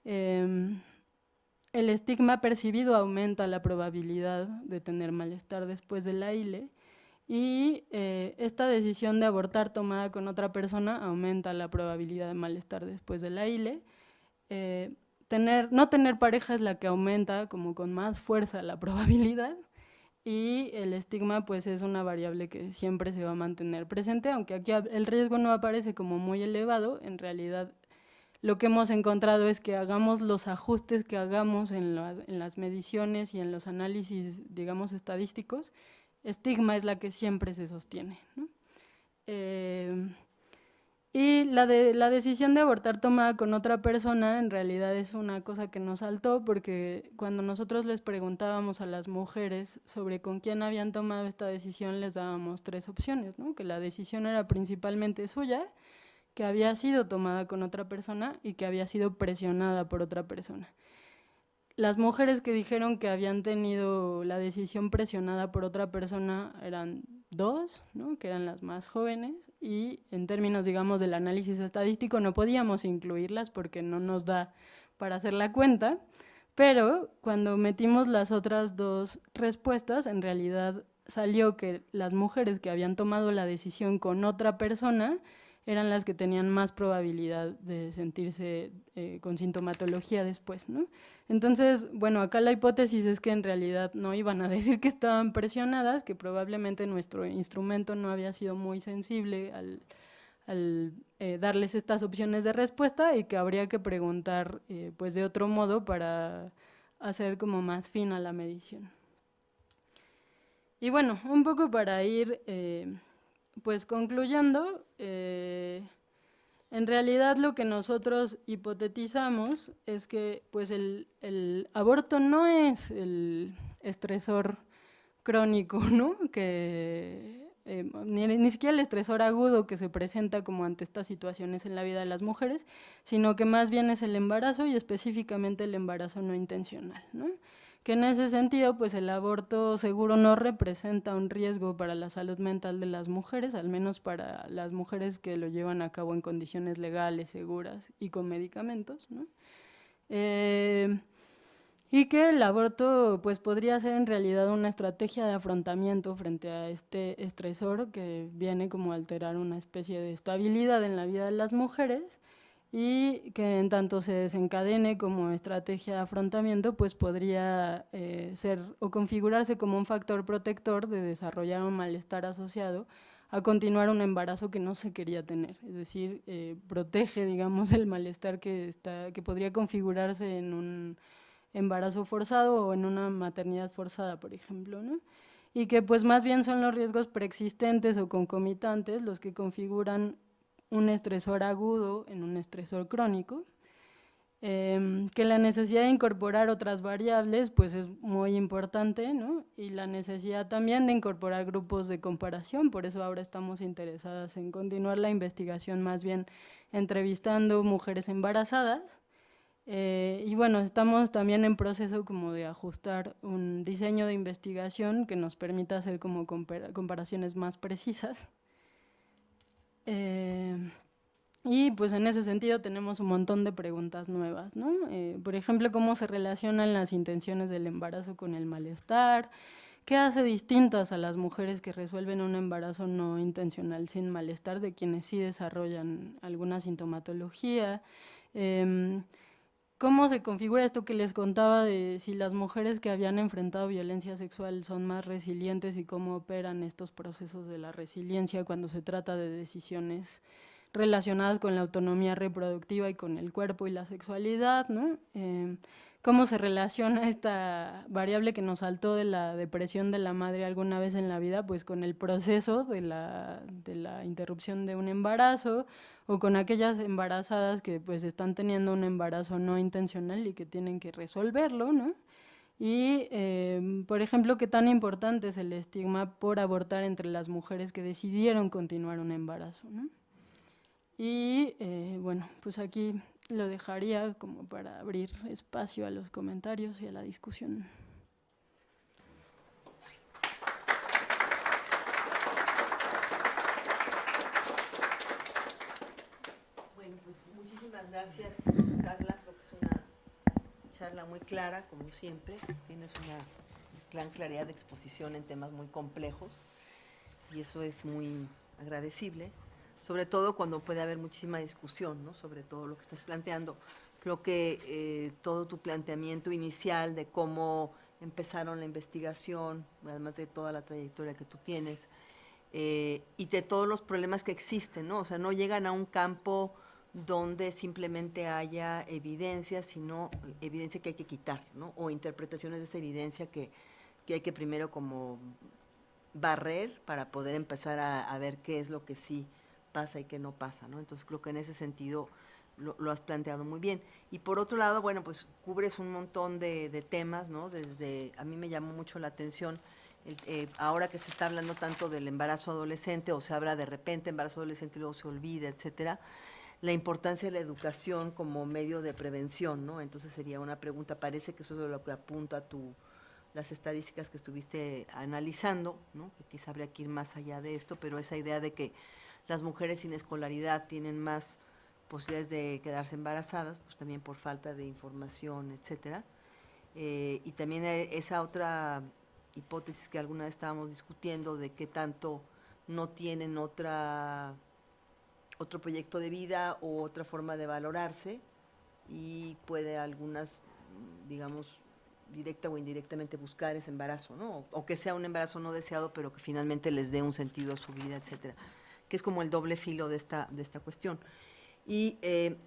El estigma percibido aumenta la probabilidad de tener malestar después de la ILE. Y esta decisión de abortar tomada con otra persona aumenta la probabilidad de malestar después de la ILE. No tener pareja es la que aumenta como con más fuerza la probabilidad, y el estigma pues es una variable que siempre se va a mantener presente, aunque aquí el riesgo no aparece como muy elevado. En realidad lo que hemos encontrado es que hagamos los ajustes que hagamos en las mediciones y en los análisis, digamos, estadísticos, estigma es la que siempre se sostiene, ¿no? Y la decisión de abortar tomada con otra persona en realidad es una cosa que nos saltó, porque cuando nosotros les preguntábamos a las mujeres sobre con quién habían tomado esta decisión, les dábamos tres opciones, ¿no? Que la decisión era principalmente suya, que había sido tomada con otra persona y que había sido presionada por otra persona. Las mujeres que dijeron que habían tenido la decisión presionada por otra persona eran 2, ¿no? Que eran las más jóvenes, y en términos, digamos, del análisis estadístico no podíamos incluirlas porque no nos da para hacer la cuenta, pero cuando metimos las otras 2 respuestas, en realidad salió que las mujeres que habían tomado la decisión con otra persona eran las que tenían más probabilidad de sentirse con sintomatología después, ¿no? Entonces, bueno, acá la hipótesis es que en realidad no iban a decir que estaban presionadas, que probablemente nuestro instrumento no había sido muy sensible al darles estas opciones de respuesta, y que habría que preguntar pues de otro modo para hacer como más fina la medición. Y bueno, un poco para ir pues concluyendo, en realidad lo que nosotros hipotetizamos es que pues el aborto no es el estresor crónico, ¿no? Que, ni siquiera el estresor agudo que se presenta como ante estas situaciones en la vida de las mujeres, sino que más bien es el embarazo, y específicamente el embarazo no intencional, ¿no? Que en ese sentido, pues el aborto seguro no representa un riesgo para la salud mental de las mujeres, al menos para las mujeres que lo llevan a cabo en condiciones legales, seguras y con medicamentos, ¿no? Y que el aborto pues podría ser en realidad una estrategia de afrontamiento frente a este estresor que viene como a alterar una especie de estabilidad en la vida de las mujeres, y que en tanto se desencadene como estrategia de afrontamiento, pues podría ser o configurarse como un factor protector de desarrollar un malestar asociado a continuar un embarazo que no se quería tener. Es decir, protege, digamos, el malestar que podría configurarse en un embarazo forzado o en una maternidad forzada, por ejemplo, ¿no? Y que pues más bien son los riesgos preexistentes o concomitantes los que configuran un estresor agudo en un estresor crónico, que la necesidad de incorporar otras variables pues es muy importante, ¿no? Y la necesidad también de incorporar grupos de comparación, por eso ahora estamos interesadas en continuar la investigación más bien entrevistando mujeres embarazadas. Y bueno, estamos también en proceso como de ajustar un diseño de investigación que nos permita hacer como comparaciones más precisas. Y pues en ese sentido tenemos un montón de preguntas nuevas, ¿no? Por ejemplo, ¿cómo se relacionan las intenciones del embarazo con el malestar? ¿Qué hace distintas a las mujeres que resuelven un embarazo no intencional sin malestar de quienes sí desarrollan alguna sintomatología? ¿Cómo se configura esto que les contaba de si las mujeres que habían enfrentado violencia sexual son más resilientes, y cómo operan estos procesos de la resiliencia cuando se trata de decisiones relacionadas con la autonomía reproductiva y con el cuerpo y la sexualidad, ¿no? ¿Cómo se relaciona esta variable que nos saltó de la depresión de la madre alguna vez en la vida, pues con el proceso de la interrupción de un embarazo, o con aquellas embarazadas que pues están teniendo un embarazo no intencional y que tienen que resolverlo, ¿no? Y, por ejemplo, qué tan importante es el estigma por abortar entre las mujeres que decidieron continuar un embarazo, ¿no? Y bueno, pues aquí lo dejaría como para abrir espacio a los comentarios y a la discusión. Bueno, pues muchísimas gracias, Carla. Creo que es una charla muy clara, como siempre. Tienes una gran claridad de exposición en temas muy complejos, y eso es muy agradecible, sobre todo cuando puede haber muchísima discusión, ¿no?, sobre todo lo que estás planteando. Creo que todo tu planteamiento inicial de cómo empezaron la investigación, además de toda la trayectoria que tú tienes, y de todos los problemas que existen, ¿no? O sea, no llegan a un campo donde simplemente haya evidencia, sino evidencia que hay que quitar, ¿no? O interpretaciones de esa evidencia que hay que primero como barrer para poder empezar a ver qué es lo que sí pasa y qué no pasa, ¿no? Entonces creo que en ese sentido lo has planteado muy bien. Y por otro lado, bueno, pues cubres un montón de temas, ¿no? Desde, a mí me llamó mucho la atención ahora que se está hablando tanto del embarazo adolescente, o se habla de repente embarazo adolescente y luego se olvida, etcétera, la importancia de la educación como medio de prevención, ¿no? Entonces sería una pregunta, parece que eso es lo que apunta las estadísticas que estuviste analizando, ¿no? Que quizá habría que ir más allá de esto, pero esa idea de que las mujeres sin escolaridad tienen más posibilidades de quedarse embarazadas, pues también por falta de información, etcétera. Y también esa otra hipótesis que alguna vez estábamos discutiendo de qué tanto no tienen otro proyecto de vida o otra forma de valorarse y puede algunas, digamos, directa o indirectamente buscar ese embarazo, ¿no? O que sea un embarazo no deseado, pero que finalmente les dé un sentido a su vida, etcétera. Que es como el doble filo de esta cuestión. Y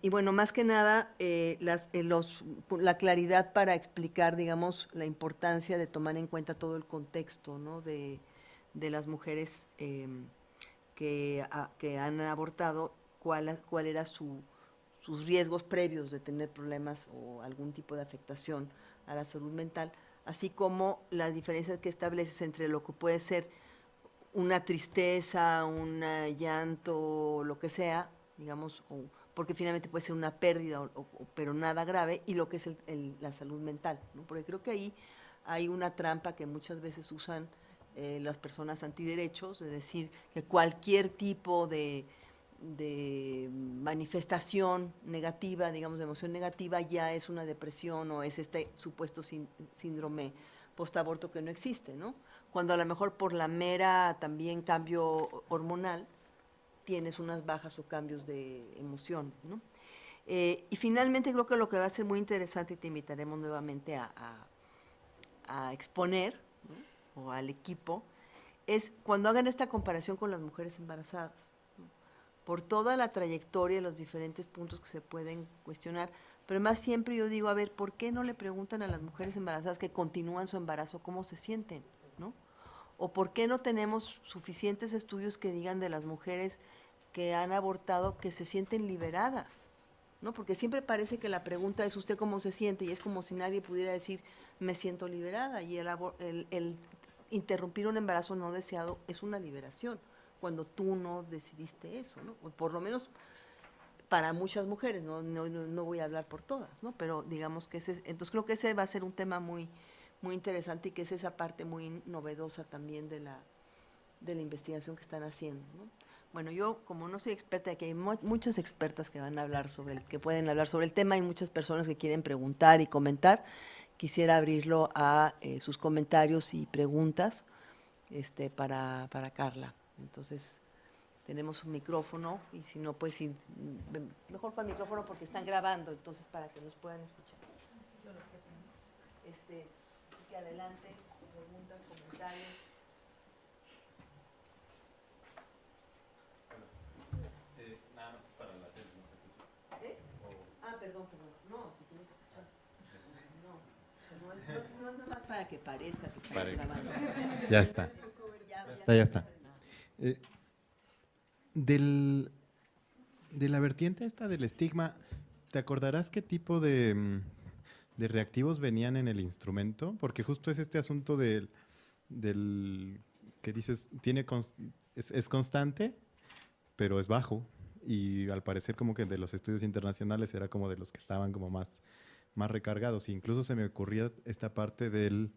bueno, más que nada, la claridad para explicar, digamos, la importancia de tomar en cuenta todo el contexto, ¿no? de las mujeres que han abortado, cuál era sus riesgos previos de tener problemas o algún tipo de afectación a la salud mental, así como las diferencias que estableces entre lo que puede ser una tristeza, un llanto, lo que sea, digamos, porque finalmente puede ser una pérdida, pero nada grave, y lo que es la salud mental, ¿no? Porque creo que ahí hay una trampa que muchas veces usan las personas antiderechos, de decir que cualquier tipo de manifestación negativa, digamos, de emoción negativa, ya es una depresión o es este supuesto síndrome postaborto que no existe, ¿no? Cuando a lo mejor por la mera también cambio hormonal tienes unas bajas o cambios de emoción, ¿no? Y finalmente creo que lo que va a ser muy interesante, y te invitaremos nuevamente a exponer, ¿no? O al equipo, es cuando hagan esta comparación con las mujeres embarazadas, ¿no? Por toda la trayectoria, los diferentes puntos que se pueden cuestionar, pero más siempre yo digo, a ver, ¿por qué no le preguntan a las mujeres embarazadas que continúan su embarazo cómo se sienten, ¿no? ¿O por qué no tenemos suficientes estudios que digan de las mujeres que han abortado que se sienten liberadas, ¿no? Porque siempre parece que la pregunta es ¿usted cómo se siente? Y es como si nadie pudiera decir me siento liberada, y el interrumpir un embarazo no deseado es una liberación, cuando tú no decidiste eso, ¿no? O por lo menos para muchas mujeres, no voy a hablar por todas, ¿no? Pero digamos que entonces creo que ese va a ser un tema muy, muy interesante, y que es esa parte muy novedosa también de la investigación que están haciendo, ¿no? Bueno, yo como no soy experta, aquí hay muchas expertas que van a hablar que pueden hablar sobre el tema, hay muchas personas que quieren preguntar y comentar. Quisiera abrirlo a sus comentarios y preguntas para Carla. Entonces, tenemos un micrófono, y si no, pues mejor con el micrófono porque están grabando, entonces para que nos puedan escuchar. Que adelante, preguntas, comentarios. Nada más para la tele, no se escucha. Perdón. No, si tiene que escuchar. No es nada más para que parezca que estamos grabando. Ya está. Ya está. De la vertiente esta del estigma, ¿te acordarás qué tipo de reactivos venían en el instrumento? Porque justo es este asunto del que dices, es constante, pero es bajo. Y al parecer como que de los estudios internacionales era como de los que estaban como más recargados. E incluso se me ocurría esta parte de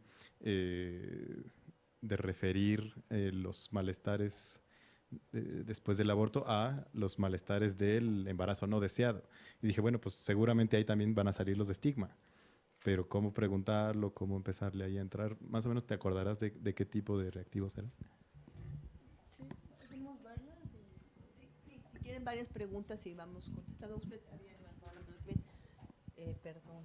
referir los malestares después del aborto a los malestares del embarazo no deseado. Y dije, bueno, pues seguramente ahí también van a salir los de estigma. Pero cómo preguntarlo, cómo empezarle ahí a entrar, más o menos te acordarás de qué tipo de reactivos eran. Sí, hacemos varias. Sí, si quieren varias preguntas y vamos contestando. Usted había levantado la mano. Perdón.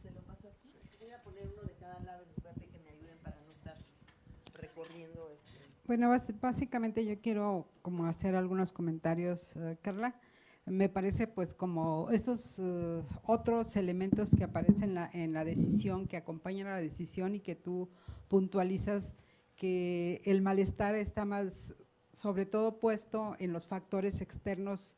¿Se lo paso aquí? Voy a poner uno de cada lado y voy a pedir que me ayuden para no estar recorriendo Bueno, básicamente yo quiero como hacer algunos comentarios, Carla. Me parece pues como estos otros elementos que aparecen en la decisión, que acompañan a la decisión, y que tú puntualizas que el malestar está más sobre todo puesto en los factores externos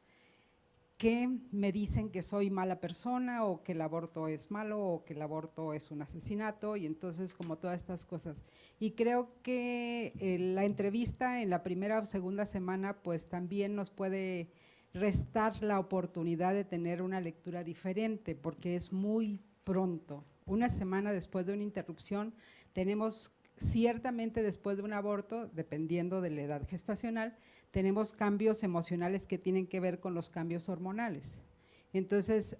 que me dicen que soy mala persona o que el aborto es malo o que el aborto es un asesinato y entonces como todas estas cosas. Y creo que la entrevista en la primera o segunda semana pues también nos puede restar la oportunidad de tener una lectura diferente porque es muy pronto. Una semana después de una interrupción tenemos ciertamente después de un aborto, dependiendo de la edad gestacional, tenemos cambios emocionales que tienen que ver con los cambios hormonales. Entonces,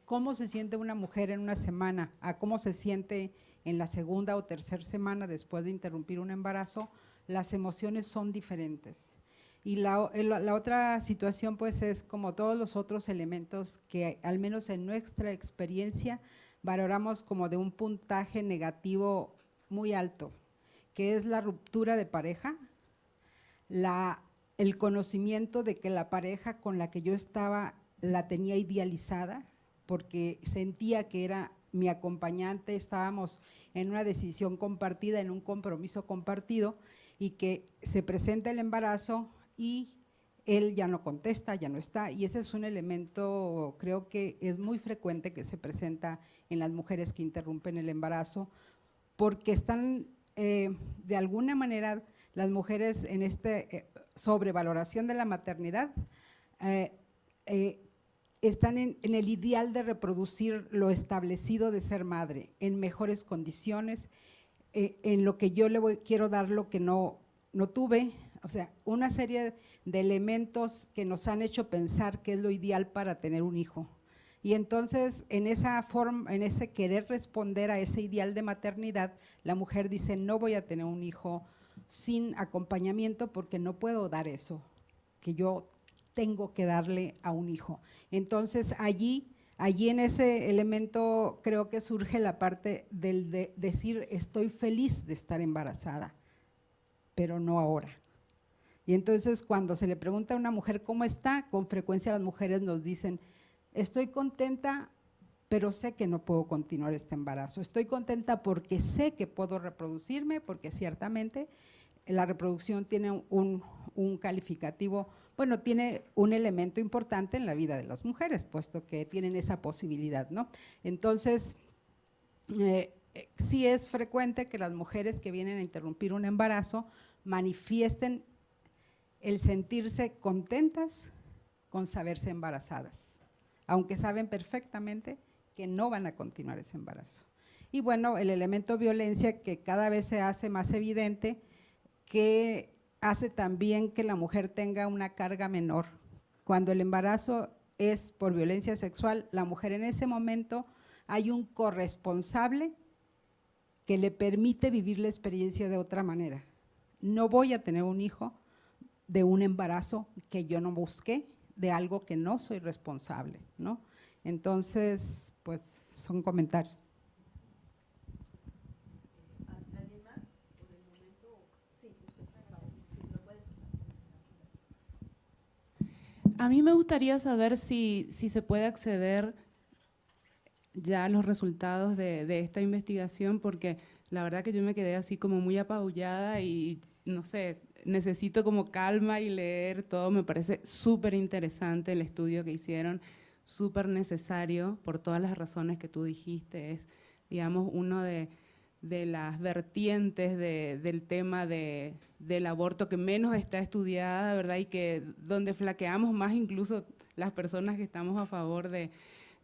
cómo se siente una mujer en una semana a cómo se siente en la segunda o tercera semana después de interrumpir un embarazo, las emociones son diferentes. Y la otra situación pues es como todos los otros elementos que al menos en nuestra experiencia valoramos como de un puntaje negativo muy alto, que es la ruptura de pareja, el conocimiento de que la pareja con la que yo estaba la tenía idealizada, porque sentía que era mi acompañante, estábamos en una decisión compartida, en un compromiso compartido, y que se presenta el embarazo y él ya no contesta, ya no está, y ese es un elemento, creo que es muy frecuente que se presenta en las mujeres que interrumpen el embarazo, porque están de alguna manera las mujeres en sobrevaloración de la maternidad, están en el ideal de reproducir lo establecido de ser madre, en mejores condiciones, en lo que yo quiero dar lo que no tuve, o sea, una serie de elementos que nos han hecho pensar que es lo ideal para tener un hijo. Y entonces, en esa forma, en ese querer responder a ese ideal de maternidad, la mujer dice, no voy a tener un hijo sin acompañamiento porque no puedo dar eso que yo tengo que darle a un hijo. Entonces, allí en ese elemento creo que surge la parte de decir, estoy feliz de estar embarazada, pero no ahora. Y entonces, cuando se le pregunta a una mujer cómo está, con frecuencia las mujeres nos dicen, estoy contenta, pero sé que no puedo continuar este embarazo. Estoy contenta porque sé que puedo reproducirme, porque ciertamente la reproducción tiene un calificativo, bueno, tiene un elemento importante en la vida de las mujeres, puesto que tienen esa posibilidad, ¿no? Entonces, sí es frecuente que las mujeres que vienen a interrumpir un embarazo manifiesten el sentirse contentas con saberse embarazadas, aunque saben perfectamente que no van a continuar ese embarazo. Y bueno, el elemento violencia que cada vez se hace más evidente, que hace también que la mujer tenga una carga menor. Cuando el embarazo es por violencia sexual, la mujer en ese momento hay un corresponsable que le permite vivir la experiencia de otra manera. No voy a tener un hijo de un embarazo que yo no busqué, de algo que no soy responsable, ¿no? Entonces, pues son comentarios. ¿Alguien más? Por el momento, sí, usted, sí, lo puede. A mí me gustaría saber si se puede acceder ya a los resultados de esta investigación, porque la verdad que yo me quedé así como muy apabullada y no sé, necesito como calma y leer todo. Me parece súper interesante el estudio que hicieron, súper necesario por todas las razones que tú dijiste. Es, digamos, uno de las vertientes del tema del aborto que menos está estudiada, ¿verdad? Y que donde flaqueamos más incluso las personas que estamos a favor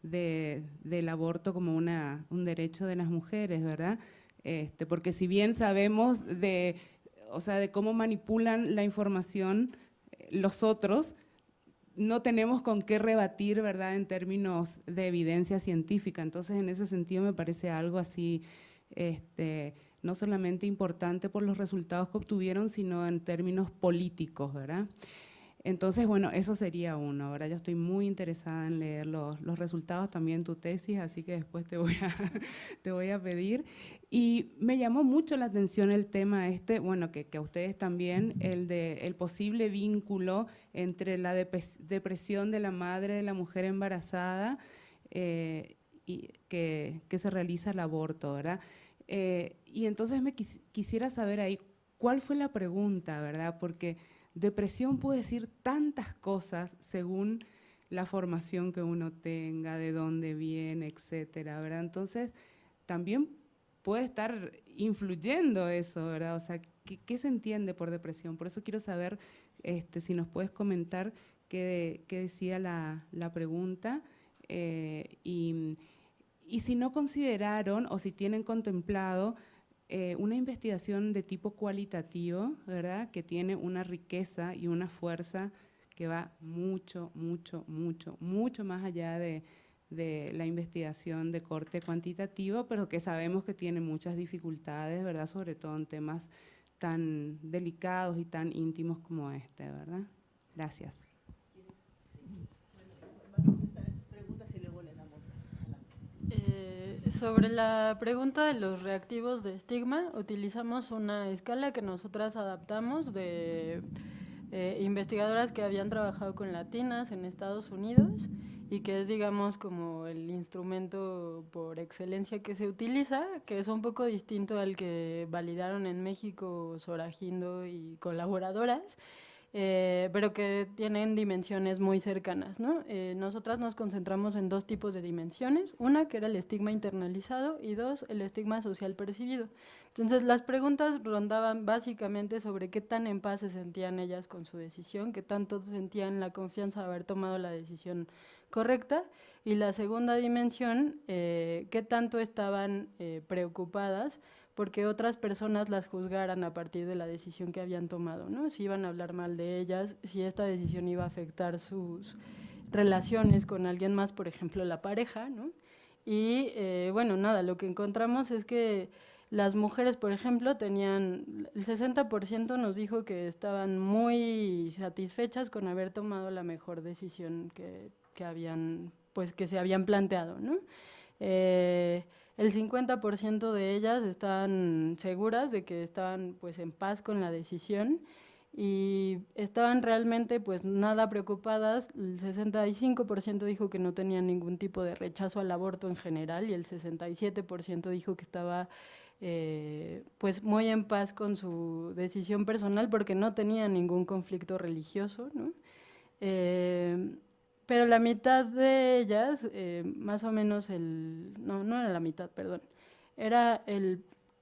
del aborto como un derecho de las mujeres, ¿verdad? Porque si bien sabemos de cómo manipulan la información los otros, no tenemos con qué rebatir, ¿verdad?, en términos de evidencia científica. Entonces, en ese sentido me parece algo así, no solamente importante por los resultados que obtuvieron, sino en términos políticos, ¿verdad? Entonces, bueno, eso sería uno. Ahora yo estoy muy interesada en leer los resultados, también tu tesis, así que después te voy a pedir. Y me llamó mucho la atención el tema bueno, que a ustedes también, el posible vínculo entre la depresión de la madre de la mujer embarazada y que se realiza el aborto, ¿verdad? Y entonces quisiera saber ahí, ¿cuál fue la pregunta, verdad? Porque depresión puede decir tantas cosas según la formación que uno tenga, de dónde viene, etcétera, ¿verdad? Entonces, también puede estar influyendo eso, ¿verdad? O sea, ¿qué se entiende por depresión? Por eso quiero saber si nos puedes comentar qué decía la pregunta y si no consideraron o si tienen contemplado una investigación de tipo cualitativo, ¿verdad? Que tiene una riqueza y una fuerza que va mucho, mucho, mucho, mucho más allá de la investigación de corte cuantitativo, pero que sabemos que tiene muchas dificultades, ¿verdad? Sobre todo en temas tan delicados y tan íntimos como este, ¿verdad? Gracias. Sobre la pregunta de los reactivos de estigma, utilizamos una escala que nosotras adaptamos de investigadoras que habían trabajado con latinas en Estados Unidos y que es, digamos, como el instrumento por excelencia que se utiliza, que es un poco distinto al que validaron en México Sorajindo y colaboradoras, pero que tienen dimensiones muy cercanas, ¿no? Nosotras nos concentramos en dos tipos de dimensiones, una que era el estigma internalizado y dos, el estigma social percibido. Entonces, las preguntas rondaban básicamente sobre qué tan en paz se sentían ellas con su decisión, qué tanto sentían la confianza de haber tomado la decisión correcta, y la segunda dimensión, qué tanto estaban preocupadas porque otras personas las juzgaran a partir de la decisión que habían tomado, ¿no? Si iban a hablar mal de ellas, si esta decisión iba a afectar sus relaciones con alguien más, por ejemplo, la pareja, ¿no? Y bueno, nada, lo que encontramos es que las mujeres, por ejemplo, tenían, el 60% nos dijo que estaban muy satisfechas con haber tomado la mejor decisión que habían, pues que se habían planteado, ¿no? El 50% de ellas estaban seguras de que estaban pues en paz con la decisión y estaban realmente pues nada preocupadas. El 65% dijo que no tenían ningún tipo de rechazo al aborto en general y el 67% dijo que estaba pues muy en paz con su decisión personal porque no tenía ningún conflicto religioso, ¿no? Pero la mitad de ellas, más o menos no era la mitad, perdón, era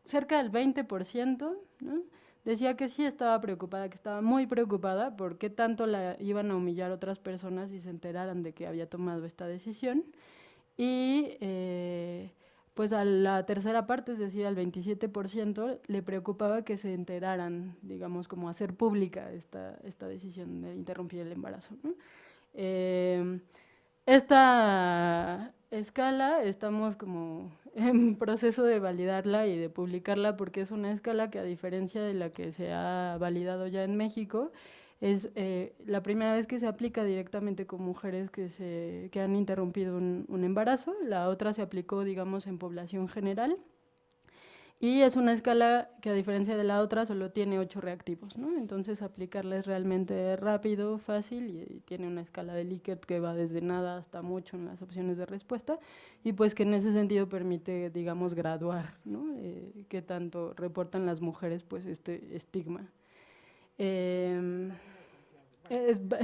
cerca del 20%, ¿no? Decía que sí estaba preocupada, que estaba muy preocupada por qué tanto la iban a humillar otras personas si se enteraran de que había tomado esta decisión. Y pues a la tercera parte, es decir, al 27%, le preocupaba que se enteraran, digamos, como hacer pública esta decisión de interrumpir el embarazo, ¿no? Esta escala estamos como en proceso de validarla y de publicarla porque es una escala que, a diferencia de la que se ha validado ya en México, es la primera vez que se aplica directamente con mujeres que han interrumpido un embarazo. La otra se aplicó, digamos, en población general. Y es una escala que, a diferencia de la otra, solo tiene 8 reactivos, ¿no? Entonces, aplicarla es realmente rápido, fácil, y tiene una escala de Likert que va desde nada hasta mucho en las opciones de respuesta, y pues que en ese sentido permite, digamos, graduar, ¿no? Qué tanto reportan las mujeres pues este estigma.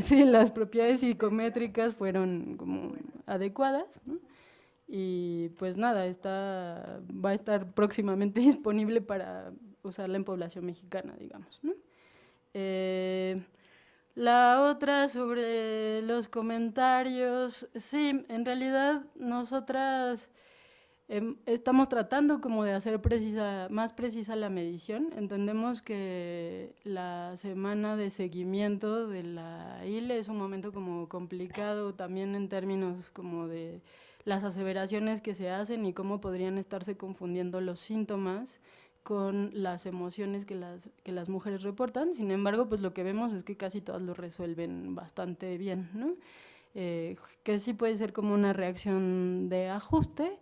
Sí, las propiedades psicométricas fueron como adecuadas, ¿no? Y pues nada, va a estar próximamente disponible para usarla en población mexicana, digamos, ¿no? La otra sobre los comentarios, sí, en realidad nosotras estamos tratando como de hacer más precisa la medición. Entendemos que la semana de seguimiento de la ILE es un momento como complicado también en términos como de las aseveraciones que se hacen y cómo podrían estarse confundiendo los síntomas con las emociones que las mujeres reportan. Sin embargo, pues lo que vemos es que casi todas lo resuelven bastante bien, ¿no? Que sí puede ser como una reacción de ajuste.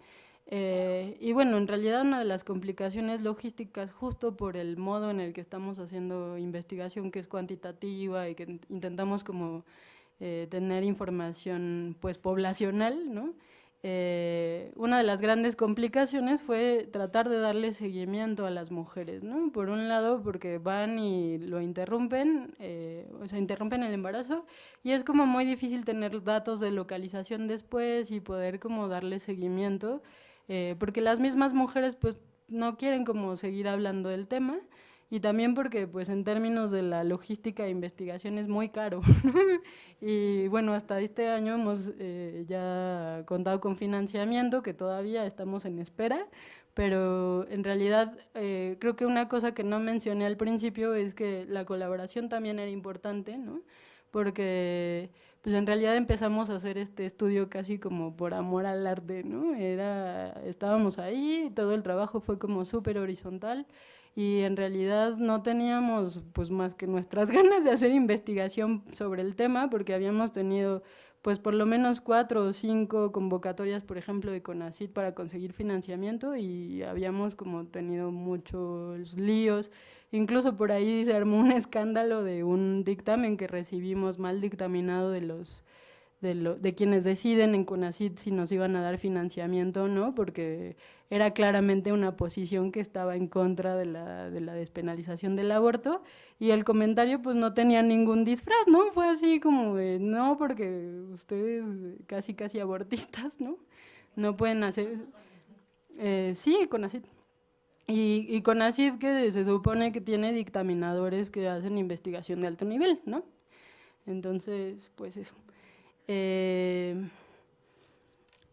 Y bueno, en realidad una de las complicaciones logísticas, justo por el modo en el que estamos haciendo investigación, que es cuantitativa y que intentamos como tener información pues poblacional, ¿no? una de las grandes complicaciones fue tratar de darle seguimiento a las mujeres, ¿no? Por un lado, porque van y lo interrumpen, o sea, interrumpen el embarazo, y es como muy difícil tener datos de localización después y poder como darle seguimiento, porque las mismas mujeres pues no quieren como seguir hablando del tema, y también porque pues en términos de la logística de investigación es muy caro. Y bueno, hasta este año hemos ya contado con financiamiento, que todavía estamos en espera, pero en realidad creo que una cosa que no mencioné al principio es que la colaboración también era importante, ¿no? Porque pues en realidad empezamos a hacer este estudio casi como por amor al arte, ¿no? Estábamos ahí, todo el trabajo fue como súper horizontal, y en realidad no teníamos pues más que nuestras ganas de hacer investigación sobre el tema, porque habíamos tenido pues por lo menos 4 o 5 convocatorias, por ejemplo, de CONACYT para conseguir financiamiento, y habíamos como tenido muchos líos. Incluso por ahí se armó un escándalo de un dictamen que recibimos mal dictaminado de quienes deciden en CONACYT si nos iban a dar financiamiento o no, porque era claramente una posición que estaba en contra de la despenalización del aborto, y el comentario pues no tenía ningún disfraz, ¿no? Fue así como de, no, porque ustedes casi abortistas, ¿no? No pueden hacer… sí, CONACYT. Y CONACYT, que se supone que tiene dictaminadores que hacen investigación de alto nivel, ¿no? Entonces, pues eso.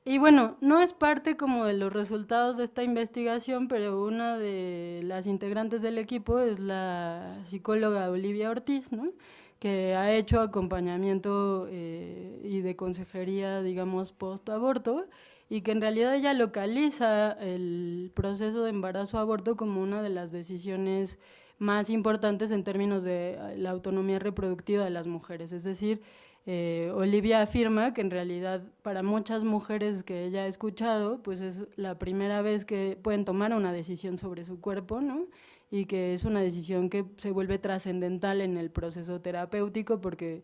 Y bueno, no es parte como de los resultados de esta investigación, pero una de las integrantes del equipo es la psicóloga Olivia Ortiz, ¿no? Que ha hecho acompañamiento y de consejería, digamos, post-aborto, y que en realidad ella localiza el proceso de embarazo-aborto como una de las decisiones más importantes en términos de la autonomía reproductiva de las mujeres. Es decir, Olivia afirma que en realidad para muchas mujeres que ella ha escuchado, pues es la primera vez que pueden tomar una decisión sobre su cuerpo, ¿no? Y que es una decisión que se vuelve trascendental en el proceso terapéutico, porque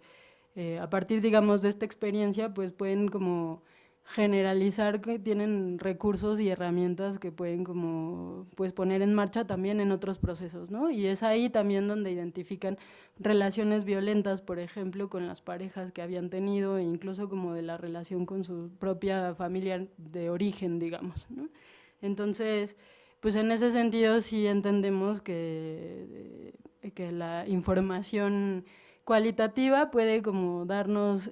a partir, digamos, de esta experiencia, pues pueden como generalizar que tienen recursos y herramientas que pueden como pues poner en marcha también en otros procesos, ¿no? Y es ahí también donde identifican relaciones violentas, por ejemplo, con las parejas que habían tenido, e incluso como de la relación con su propia familia de origen, digamos, ¿no? Entonces, pues en ese sentido sí entendemos que la información cualitativa puede como darnos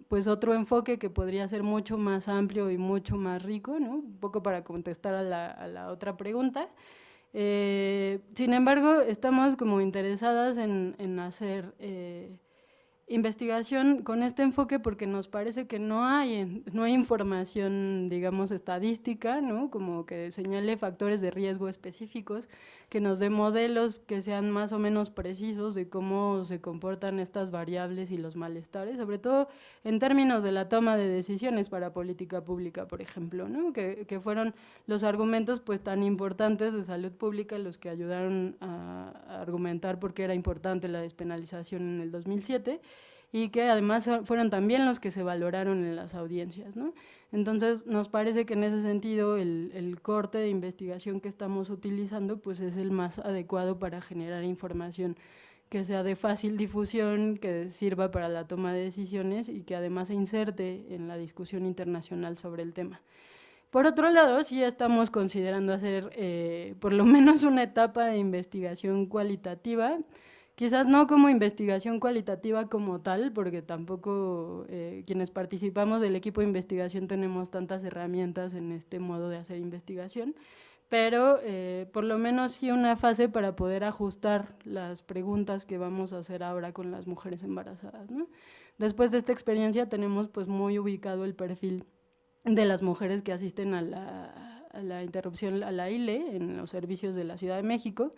pues otro enfoque que podría ser mucho más amplio y mucho más rico, ¿no? Un poco para contestar a la otra pregunta. Sin embargo, estamos como interesadas en hacer investigación con este enfoque porque nos parece que no hay información, digamos, estadística, ¿no? Como que señale factores de riesgo específicos, que nos dé modelos que sean más o menos precisos de cómo se comportan estas variables y los malestares, sobre todo en términos de la toma de decisiones para política pública, por ejemplo, ¿no? Que fueron los argumentos pues tan importantes de salud pública los que ayudaron a argumentar por qué era importante la despenalización en el 2007, y que además fueron también los que se valoraron en las audiencias, ¿no? Entonces nos parece que en ese sentido el corte de investigación que estamos utilizando pues es el más adecuado para generar información que sea de fácil difusión, que sirva para la toma de decisiones y que además se inserte en la discusión internacional sobre el tema. Por otro lado, sí estamos considerando hacer por lo menos una etapa de investigación cualitativa, quizás no como investigación cualitativa como tal, porque tampoco quienes participamos del equipo de investigación tenemos tantas herramientas en este modo de hacer investigación, pero por lo menos sí una fase para poder ajustar las preguntas que vamos a hacer ahora con las mujeres embarazadas, ¿no? Después de esta experiencia tenemos pues muy ubicado el perfil de las mujeres que asisten a la interrupción, a la ILE, en los servicios de la Ciudad de México,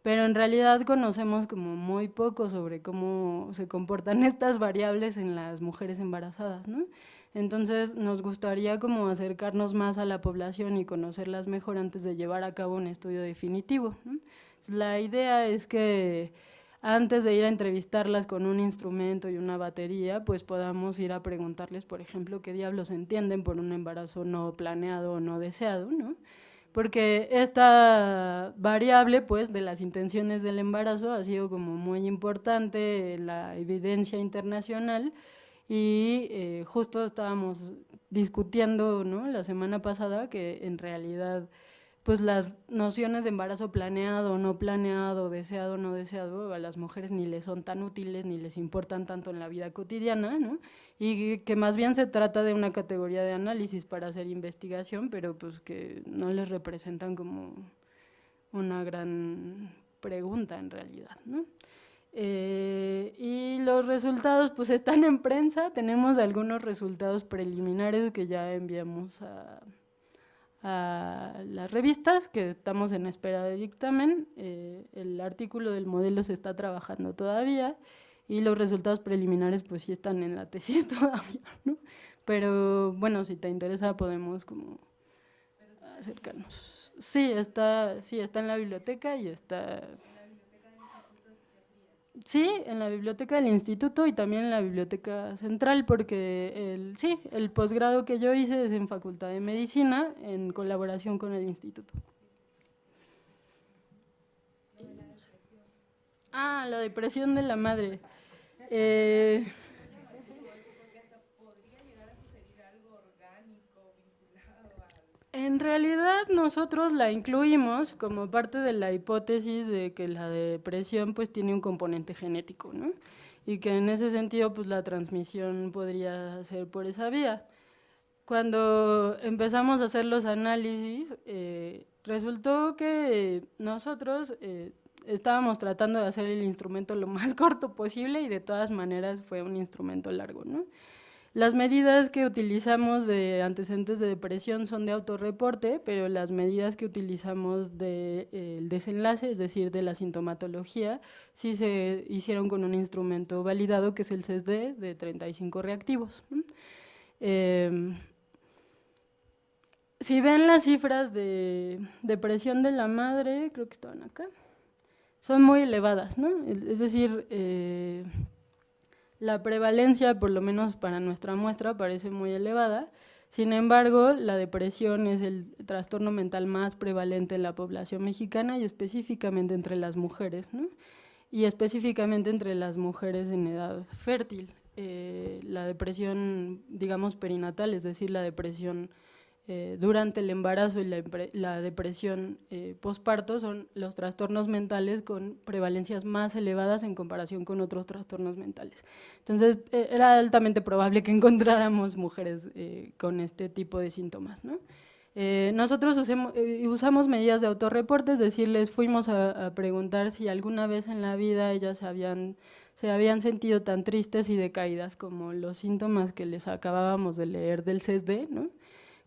pero en realidad conocemos como muy poco sobre cómo se comportan estas variables en las mujeres embarazadas, ¿no? Entonces nos gustaría como acercarnos más a la población y conocerlas mejor antes de llevar a cabo un estudio definitivo, ¿no? La idea es que antes de ir a entrevistarlas con un instrumento y una batería, pues podamos ir a preguntarles, por ejemplo, qué diablos entienden por un embarazo no planeado o no deseado, ¿no? Porque esta variable, pues, de las intenciones del embarazo ha sido como muy importante en la evidencia internacional y justo estábamos discutiendo, ¿no?, la semana pasada que en realidad pues las nociones de embarazo planeado, no planeado, deseado, no deseado, a las mujeres ni les son tan útiles ni les importan tanto en la vida cotidiana, ¿no? Y que más bien se trata de una categoría de análisis para hacer investigación, pero pues que no les representan como una gran pregunta en realidad, ¿no? Y los resultados pues están en prensa, tenemos algunos resultados preliminares que ya enviamos a las revistas, que estamos en espera de dictamen. El artículo del modelo se está trabajando todavía y los resultados preliminares pues sí están en la tesis todavía, ¿no? Pero bueno, si te interesa podemos como acercarnos. Sí, está en la biblioteca y está... Sí, en la biblioteca del instituto y también en la biblioteca central, porque el posgrado que yo hice es en Facultad de Medicina en colaboración con el instituto. La depresión de la madre. En realidad nosotros la incluimos como parte de la hipótesis de que la depresión pues tiene un componente genético, ¿no? Y que en ese sentido pues la transmisión podría ser por esa vía. Cuando empezamos a hacer los análisis, resultó que nosotros estábamos tratando de hacer el instrumento lo más corto posible y de todas maneras fue un instrumento largo, ¿no? Las medidas que utilizamos de antecedentes de depresión son de autorreporte, pero las medidas que utilizamos del desenlace, es decir, de la sintomatología, sí se hicieron con un instrumento validado que es el CESD de 35 reactivos. Si ven las cifras de depresión de la madre, creo que estaban acá, son muy elevadas, ¿no? Es decir, la prevalencia, por lo menos para nuestra muestra, parece muy elevada. Sin embargo, la depresión es el trastorno mental más prevalente en la población mexicana y específicamente entre las mujeres, ¿no? Y específicamente entre las mujeres en edad fértil. La depresión, digamos, perinatal, es decir, la depresión durante el embarazo y la depresión posparto son los trastornos mentales con prevalencias más elevadas en comparación con otros trastornos mentales. Entonces, era altamente probable que encontráramos mujeres con este tipo de síntomas, ¿no? Nosotros usamos medidas de autorreporte, es decir, les fuimos a preguntar si alguna vez en la vida ellas se habían sentido tan tristes y decaídas como los síntomas que les acabábamos de leer del CESD, ¿no?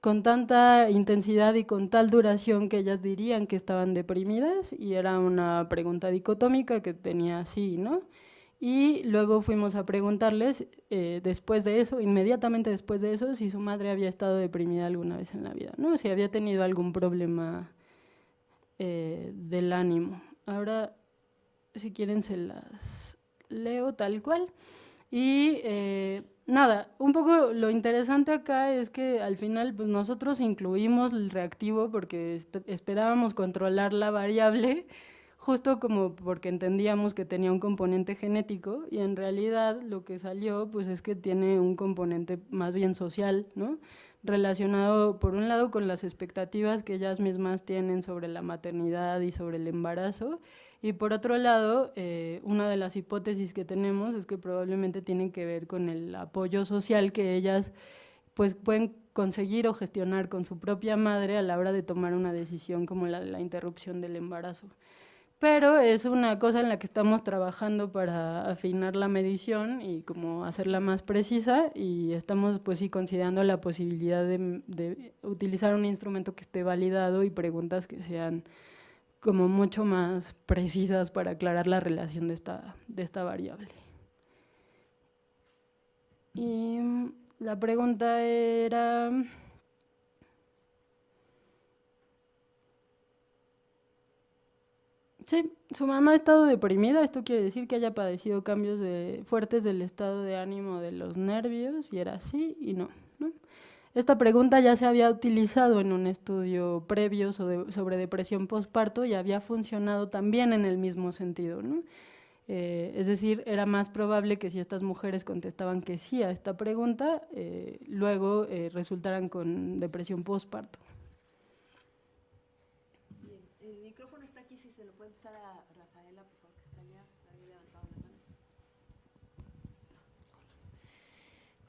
Con tanta intensidad y con tal duración que ellas dirían que estaban deprimidas, y era una pregunta dicotómica que tenía sí y no. Y luego fuimos a preguntarles después de eso, inmediatamente después de eso, si su madre había estado deprimida alguna vez en la vida, ¿no? Si había tenido algún problema del ánimo. Ahora, si quieren, se las leo tal cual. Y nada, un poco lo interesante acá es que al final pues nosotros incluimos el reactivo porque esperábamos controlar la variable, justo como porque entendíamos que tenía un componente genético, y en realidad lo que salió pues es que tiene un componente más bien social, ¿no? Relacionado por un lado con las expectativas que ellas mismas tienen sobre la maternidad y sobre el embarazo, y por otro lado, una de las hipótesis que tenemos es que probablemente tienen que ver con el apoyo social que ellas pues, pueden conseguir o gestionar con su propia madre a la hora de tomar una decisión como la de la interrupción del embarazo. Pero es una cosa en la que estamos trabajando para afinar la medición y como hacerla más precisa, y estamos pues sí considerando la posibilidad de utilizar un instrumento que esté validado y preguntas que sean como mucho más precisas para aclarar la relación de esta variable. Y la pregunta era... Sí, su mamá ha estado deprimida, esto quiere decir que haya padecido cambios fuertes del estado de ánimo de los nervios, y era así y no, ¿no? Esta pregunta ya se había utilizado en un estudio previo sobre depresión postparto y había funcionado también en el mismo sentido, ¿no? Es decir, era más probable que si estas mujeres contestaban que sí a esta pregunta, luego resultaran con depresión postparto. Bien, el micrófono está aquí, si se lo puede empezar a Rafaela, por favor, que está allá, había levantado la mano.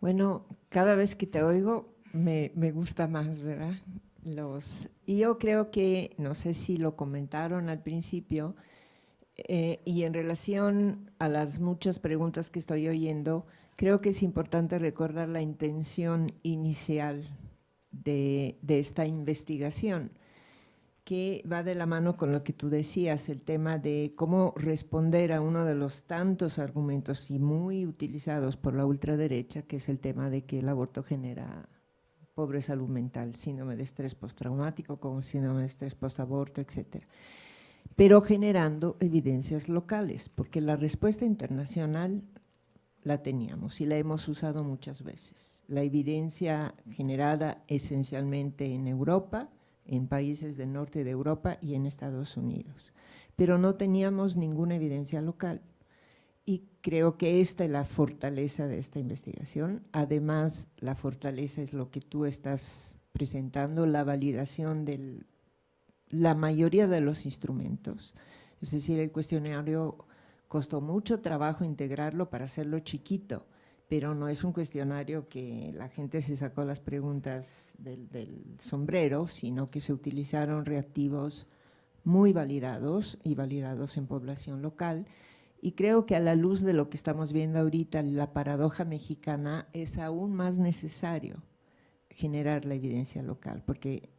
Bueno, cada vez que te oigo me gusta más, ¿verdad? Y yo creo que, no sé si lo comentaron al principio, y en relación a las muchas preguntas que estoy oyendo, creo que es importante recordar la intención inicial de esta investigación, que va de la mano con lo que tú decías, el tema de cómo responder a uno de los tantos argumentos y muy utilizados por la ultraderecha, que es el tema de que el aborto genera pobre salud mental, síndrome de estrés postraumático, como síndrome de estrés postaborto, etcétera. Pero generando evidencias locales, porque la respuesta internacional la teníamos y la hemos usado muchas veces. La evidencia generada esencialmente en Europa, en países del norte de Europa y en Estados Unidos, pero no teníamos ninguna evidencia local. Y creo que esta es la fortaleza de esta investigación. Además, la fortaleza es lo que tú estás presentando, la validación de la mayoría de los instrumentos. Es decir, el cuestionario costó mucho trabajo integrarlo para hacerlo chiquito, pero no es un cuestionario que la gente se sacó las preguntas del sombrero, sino que se utilizaron reactivos muy validados y validados en población local. Y creo que a la luz de lo que estamos viendo ahorita, la paradoja mexicana, es aún más necesario generar la evidencia local, porque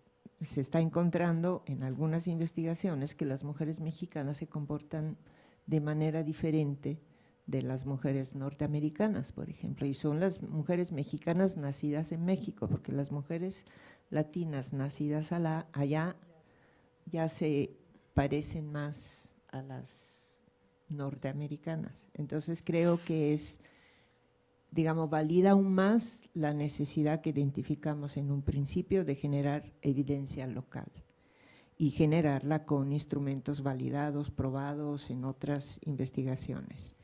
se está encontrando en algunas investigaciones que las mujeres mexicanas se comportan de manera diferente de las mujeres norteamericanas, por ejemplo, y son las mujeres mexicanas nacidas en México, porque las mujeres latinas nacidas allá ya se parecen más a las norteamericanas. Entonces creo que es, digamos, valida aún más la necesidad que identificamos en un principio de generar evidencia local y generarla con instrumentos validados, probados en otras investigaciones.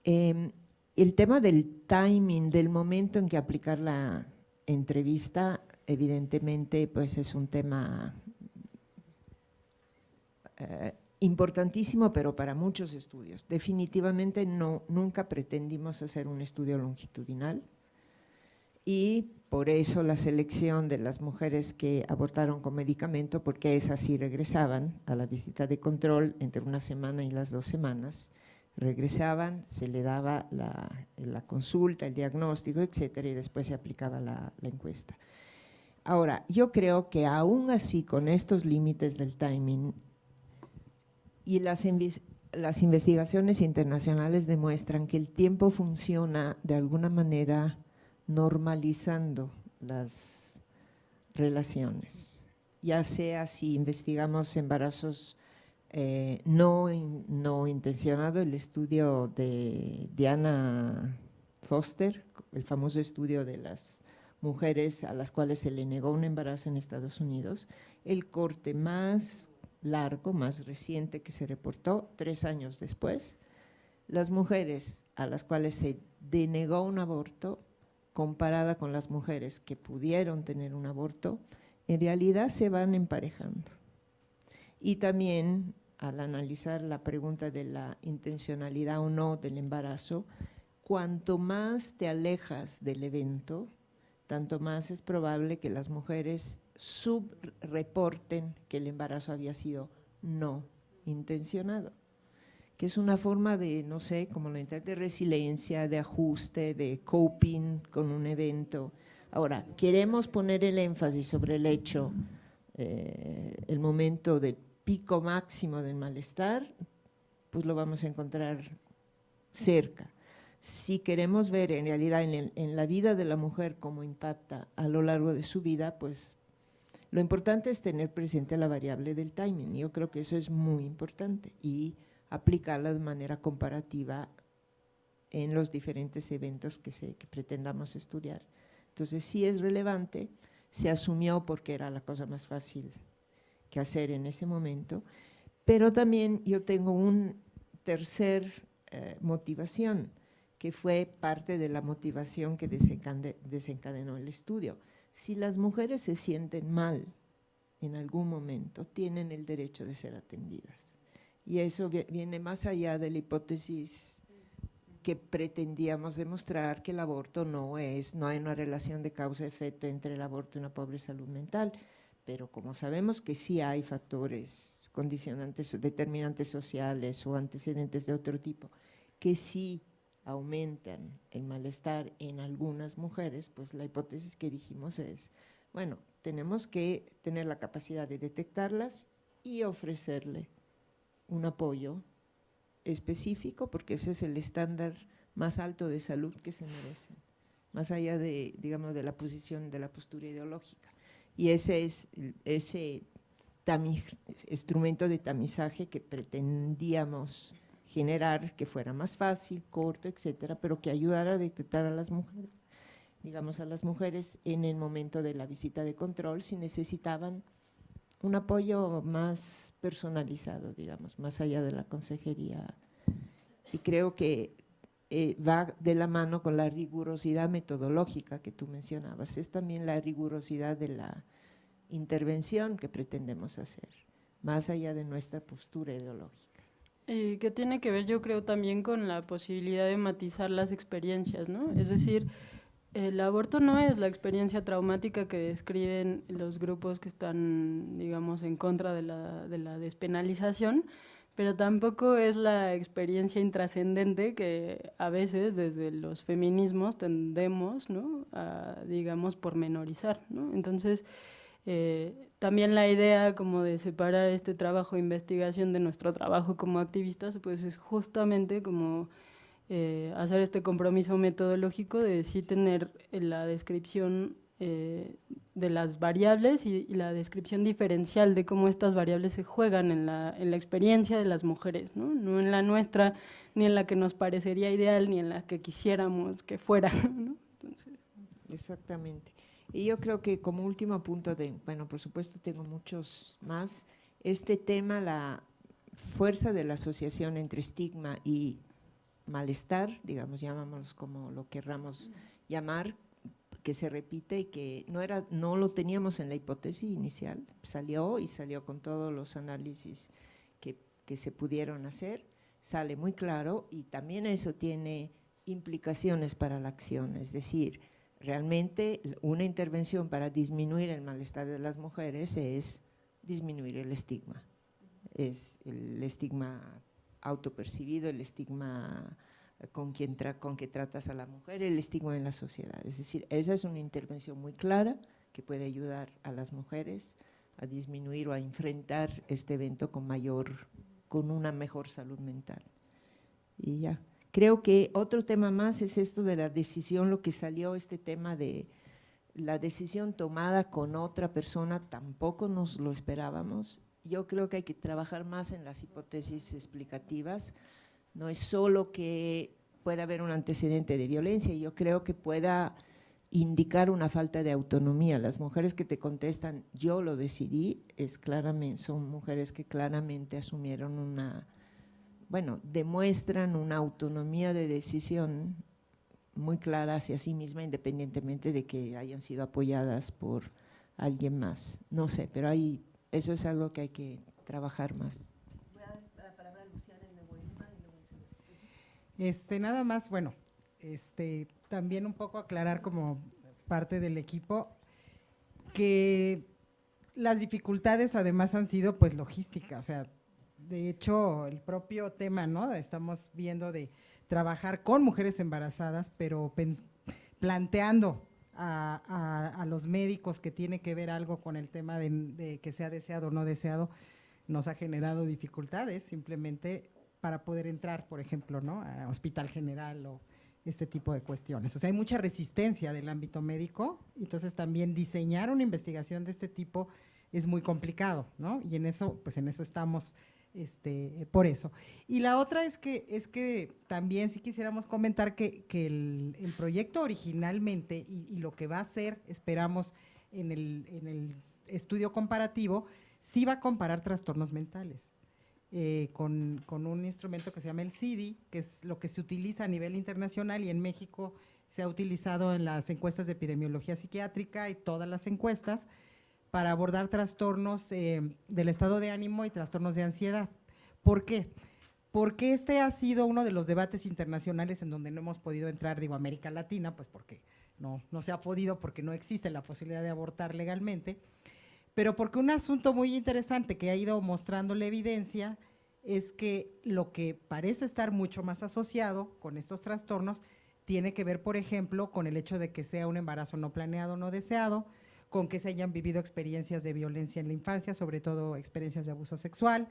El tema del timing, del momento en que aplicar la entrevista, evidentemente pues es un tema importantísimo, pero para muchos estudios. Definitivamente nunca pretendimos hacer un estudio longitudinal y por eso la selección de las mujeres que abortaron con medicamento, porque esas sí regresaban a la visita de control entre una semana y las 2 semanas, regresaban, se le daba la consulta, el diagnóstico, etcétera, y después se aplicaba la encuesta. Ahora, yo creo que aún así, con estos límites del timing, y las investigaciones internacionales demuestran que el tiempo funciona de alguna manera normalizando las relaciones, ya sea si investigamos embarazos no intencionado, el estudio de Diana Foster, el famoso estudio de las mujeres a las cuales se le negó un embarazo en Estados Unidos, el corte más largo, más reciente que se reportó 3 años después, las mujeres a las cuales se denegó un aborto, comparada con las mujeres que pudieron tener un aborto, en realidad se van emparejando. Y también al analizar la pregunta de la intencionalidad o no del embarazo, cuanto más te alejas del evento, tanto más es probable que las mujeres subreporten que el embarazo había sido no intencionado, que es una forma de, no sé, como la de resiliencia, de ajuste, de coping con un evento. Ahora, queremos poner el énfasis sobre el hecho, el momento de pico máximo del malestar, pues lo vamos a encontrar cerca. Si queremos ver en realidad en la vida de la mujer cómo impacta a lo largo de su vida, pues Lo importante es tener presente la variable del timing. Yo creo que eso es muy importante y aplicarla de manera comparativa en los diferentes eventos que pretendamos estudiar. Entonces, sí es relevante, se asumió porque era la cosa más fácil que hacer en ese momento, pero también yo tengo un tercer motivación, que fue parte de la motivación que desencadenó el estudio. Si las mujeres se sienten mal en algún momento, tienen el derecho de ser atendidas. Y eso viene más allá de la hipótesis que pretendíamos demostrar, que el aborto no hay una relación de causa-efecto entre el aborto y una pobre salud mental, pero como sabemos que sí hay factores condicionantes, determinantes sociales o antecedentes de otro tipo, que sí aumentan el malestar en algunas mujeres, pues la hipótesis que dijimos es, bueno, tenemos que tener la capacidad de detectarlas y ofrecerle un apoyo específico, porque ese es el estándar más alto de salud que se merecen, más allá de, digamos, de la posición, de la postura ideológica. Y ese es ese instrumento de tamizaje que pretendíamos generar, que fuera más fácil, corto, etcétera, pero que ayudara a detectar a las mujeres, digamos, a las mujeres en el momento de la visita de control, si necesitaban un apoyo más personalizado, digamos, más allá de la consejería. Y creo que va de la mano con la rigurosidad metodológica que tú mencionabas, es también la rigurosidad de la intervención que pretendemos hacer, más allá de nuestra postura ideológica. Que tiene que ver, yo creo, también con la posibilidad de matizar las experiencias, ¿no? Es decir, el aborto no es la experiencia traumática que describen los grupos que están, digamos, en contra de la despenalización, pero tampoco es la experiencia intrascendente que a veces desde los feminismos tendemos, ¿no?, a, digamos, pormenorizar, ¿no? Entonces, también la idea como de separar este trabajo de investigación de nuestro trabajo como activistas, pues es justamente como hacer este compromiso metodológico de sí tener la descripción de las variables y la descripción diferencial de cómo estas variables se juegan en la experiencia de las mujeres, ¿no? No en la nuestra, ni en la que nos parecería ideal, ni en la que quisiéramos que fuera, ¿no? Entonces. Exactamente. Y yo creo que como último punto bueno, por supuesto tengo muchos más, este tema, la fuerza de la asociación entre estigma y malestar, digamos, llamámoslos como lo querramos llamar, que se repite y que no lo teníamos en la hipótesis inicial, salió con todos los análisis que se pudieron hacer, sale muy claro y también eso tiene implicaciones para la acción, es decir, realmente una intervención para disminuir el malestar de las mujeres es disminuir el estigma, es el estigma autopercibido, el estigma con que tratas a la mujer, el estigma en la sociedad. Es decir, esa es una intervención muy clara que puede ayudar a las mujeres a disminuir o a enfrentar este evento con una mejor salud mental. Y ya. Creo que otro tema más es esto de la decisión, lo que salió, este tema de la decisión tomada con otra persona, tampoco nos lo esperábamos. Yo creo que hay que trabajar más en las hipótesis explicativas. No es solo que pueda haber un antecedente de violencia, yo creo que pueda indicar una falta de autonomía. Las mujeres que te contestan, yo lo decidí, son mujeres que claramente asumieron demuestran una autonomía de decisión muy clara hacia sí misma, independientemente de que hayan sido apoyadas por alguien más. No sé, pero eso es algo que hay que trabajar más. Nada más, bueno, también un poco aclarar como parte del equipo que las dificultades además han sido pues logística, o sea, de hecho el propio tema, ¿no? Estamos viendo de trabajar con mujeres embarazadas, pero planteando a los médicos que tiene que ver algo con el tema de que sea deseado o no deseado, nos ha generado dificultades simplemente para poder entrar, por ejemplo, ¿no?, a Hospital General o este tipo de cuestiones. O sea, hay mucha resistencia del ámbito médico, entonces también diseñar una investigación de este tipo es muy complicado, ¿no? Y en eso, pues en eso estamos, por eso. Y la otra es que también sí quisiéramos comentar que el proyecto originalmente y lo que va a hacer, esperamos, en el estudio comparativo, sí va a comparar trastornos mentales. Con un instrumento que se llama el CIDI, que es lo que se utiliza a nivel internacional y en México se ha utilizado en las encuestas de epidemiología psiquiátrica y todas las encuestas para abordar trastornos del estado de ánimo y trastornos de ansiedad. ¿Por qué? Porque este ha sido uno de los debates internacionales en donde no hemos podido entrar, digo, América Latina, pues porque no se ha podido, porque no existe la posibilidad de abortar legalmente, pero porque un asunto muy interesante que ha ido mostrando la evidencia es que lo que parece estar mucho más asociado con estos trastornos tiene que ver, por ejemplo, con el hecho de que sea un embarazo no planeado, no deseado, con que se hayan vivido experiencias de violencia en la infancia, sobre todo experiencias de abuso sexual.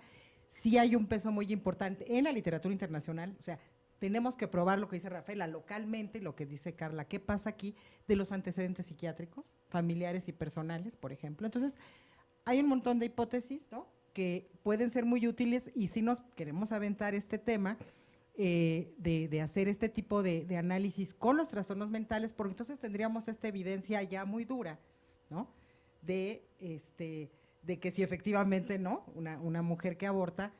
Sí hay un peso muy importante en la literatura internacional, o sea, tenemos que probar lo que dice Rafaela localmente, lo que dice Carla, qué pasa aquí de los antecedentes psiquiátricos, familiares y personales, por ejemplo. Entonces, hay un montón de hipótesis, ¿no?, que pueden ser muy útiles y si nos queremos aventar este tema de hacer este tipo de análisis con los trastornos mentales, porque entonces tendríamos esta evidencia ya muy dura, ¿no?, de que si efectivamente, ¿no?, una mujer que aborta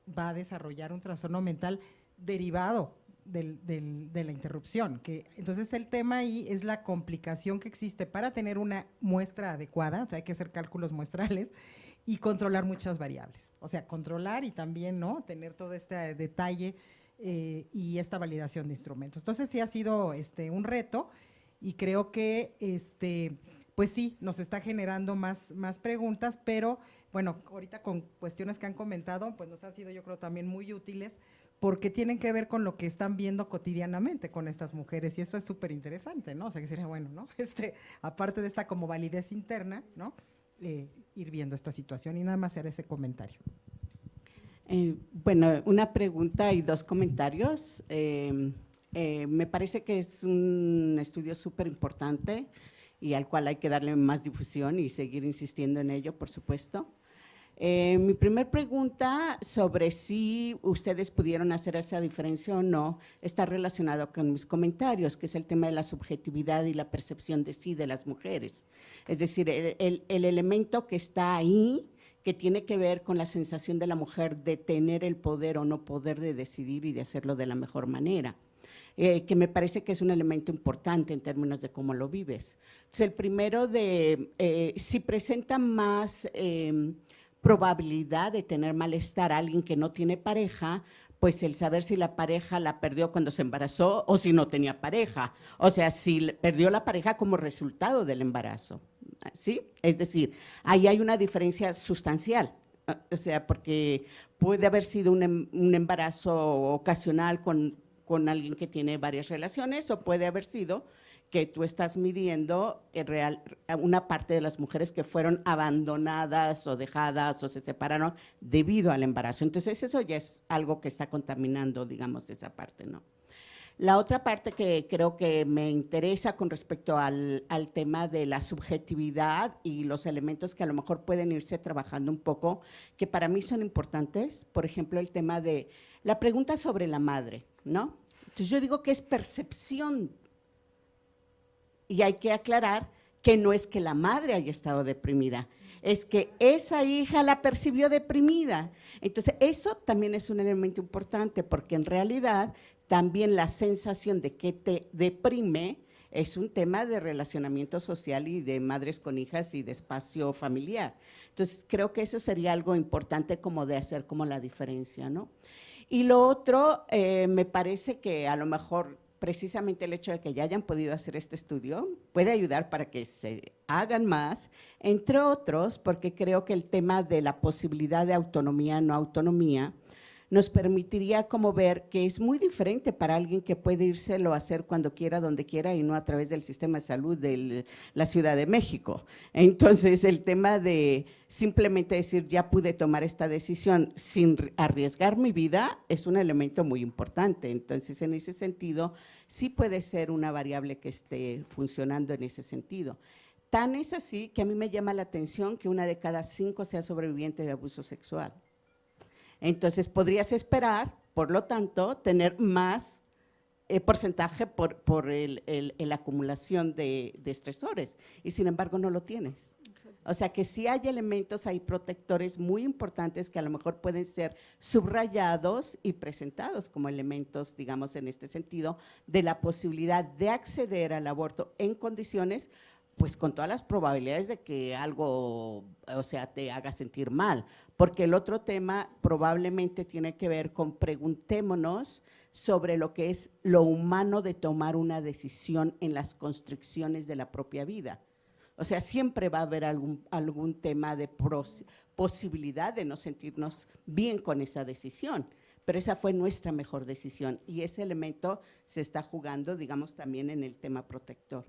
va a desarrollar un trastorno mental derivado de la interrupción, que entonces el tema ahí es la complicación que existe para tener una muestra adecuada, o sea, hay que hacer cálculos muestrales y controlar muchas variables, o sea, controlar y también, ¿no?, tener todo este detalle y esta validación de instrumentos. Entonces sí ha sido un reto y creo que pues sí, nos está generando más preguntas, pero bueno, ahorita con cuestiones que han comentado, pues nos han sido yo creo también muy útiles porque tienen que ver con lo que están viendo cotidianamente con estas mujeres y eso es súper interesante, ¿no? O sea, que sería bueno, ¿no? Aparte de esta como validez interna, ¿no?, ir viendo esta situación y nada más hacer ese comentario. Bueno, una pregunta y dos comentarios. Me parece que es un estudio súper importante y al cual hay que darle más difusión y seguir insistiendo en ello, por supuesto. Mi primer pregunta sobre si ustedes pudieron hacer esa diferencia o no está relacionado con mis comentarios, que es el tema de la subjetividad y la percepción de sí de las mujeres. Es decir, el elemento que está ahí, que tiene que ver con la sensación de la mujer de tener el poder o no poder de decidir y de hacerlo de la mejor manera. Que me parece que es un elemento importante en términos de cómo lo vives. Entonces, el primero de si presenta más probabilidad de tener malestar a alguien que no tiene pareja, pues el saber si la pareja la perdió cuando se embarazó o si no tenía pareja, o sea, si perdió la pareja como resultado del embarazo, ¿sí? Es decir, ahí hay una diferencia sustancial, o sea, porque puede haber sido un embarazo ocasional con alguien que tiene varias relaciones o puede haber sido que tú estás midiendo una parte de las mujeres que fueron abandonadas o dejadas o se separaron debido al embarazo. Entonces, eso ya es algo que está contaminando, digamos, esa parte, ¿no? La otra parte que creo que me interesa con respecto al tema de la subjetividad y los elementos que a lo mejor pueden irse trabajando un poco, que para mí son importantes, por ejemplo, el tema de la pregunta sobre la madre, ¿no? Entonces, yo digo que es percepción. Y hay que aclarar que no es que la madre haya estado deprimida, es que esa hija la percibió deprimida. Entonces, eso también es un elemento importante porque en realidad también la sensación de que te deprime es un tema de relacionamiento social y de madres con hijas y de espacio familiar. Entonces, creo que eso sería algo importante como de hacer como la diferencia, ¿no? Y lo otro, me parece que a lo mejor precisamente el hecho de que ya hayan podido hacer este estudio puede ayudar para que se hagan más, entre otros, porque creo que el tema de la posibilidad de autonomía, no autonomía, nos permitiría como ver que es muy diferente para alguien que puede írselo a hacer cuando quiera, donde quiera y no a través del sistema de salud de la Ciudad de México. Entonces, el tema de simplemente decir, ya pude tomar esta decisión sin arriesgar mi vida, es un elemento muy importante. Entonces, en ese sentido, sí puede ser una variable que esté funcionando en ese sentido. Tan es así que a mí me llama la atención que 1 de cada 5 sea sobreviviente de abuso sexual. Entonces, podrías esperar, por lo tanto, tener más porcentaje por la acumulación de estresores, y sin embargo no lo tienes. O sea que sí hay elementos, hay protectores muy importantes que a lo mejor pueden ser subrayados y presentados como elementos, digamos, en este sentido, de la posibilidad de acceder al aborto en condiciones, pues con todas las probabilidades de que algo, o sea, te haga sentir mal, porque el otro tema probablemente tiene que ver con preguntémonos sobre lo que es lo humano de tomar una decisión en las constricciones de la propia vida. O sea, siempre va a haber algún tema de posibilidad de no sentirnos bien con esa decisión, pero esa fue nuestra mejor decisión y ese elemento se está jugando, digamos, también en el tema protector.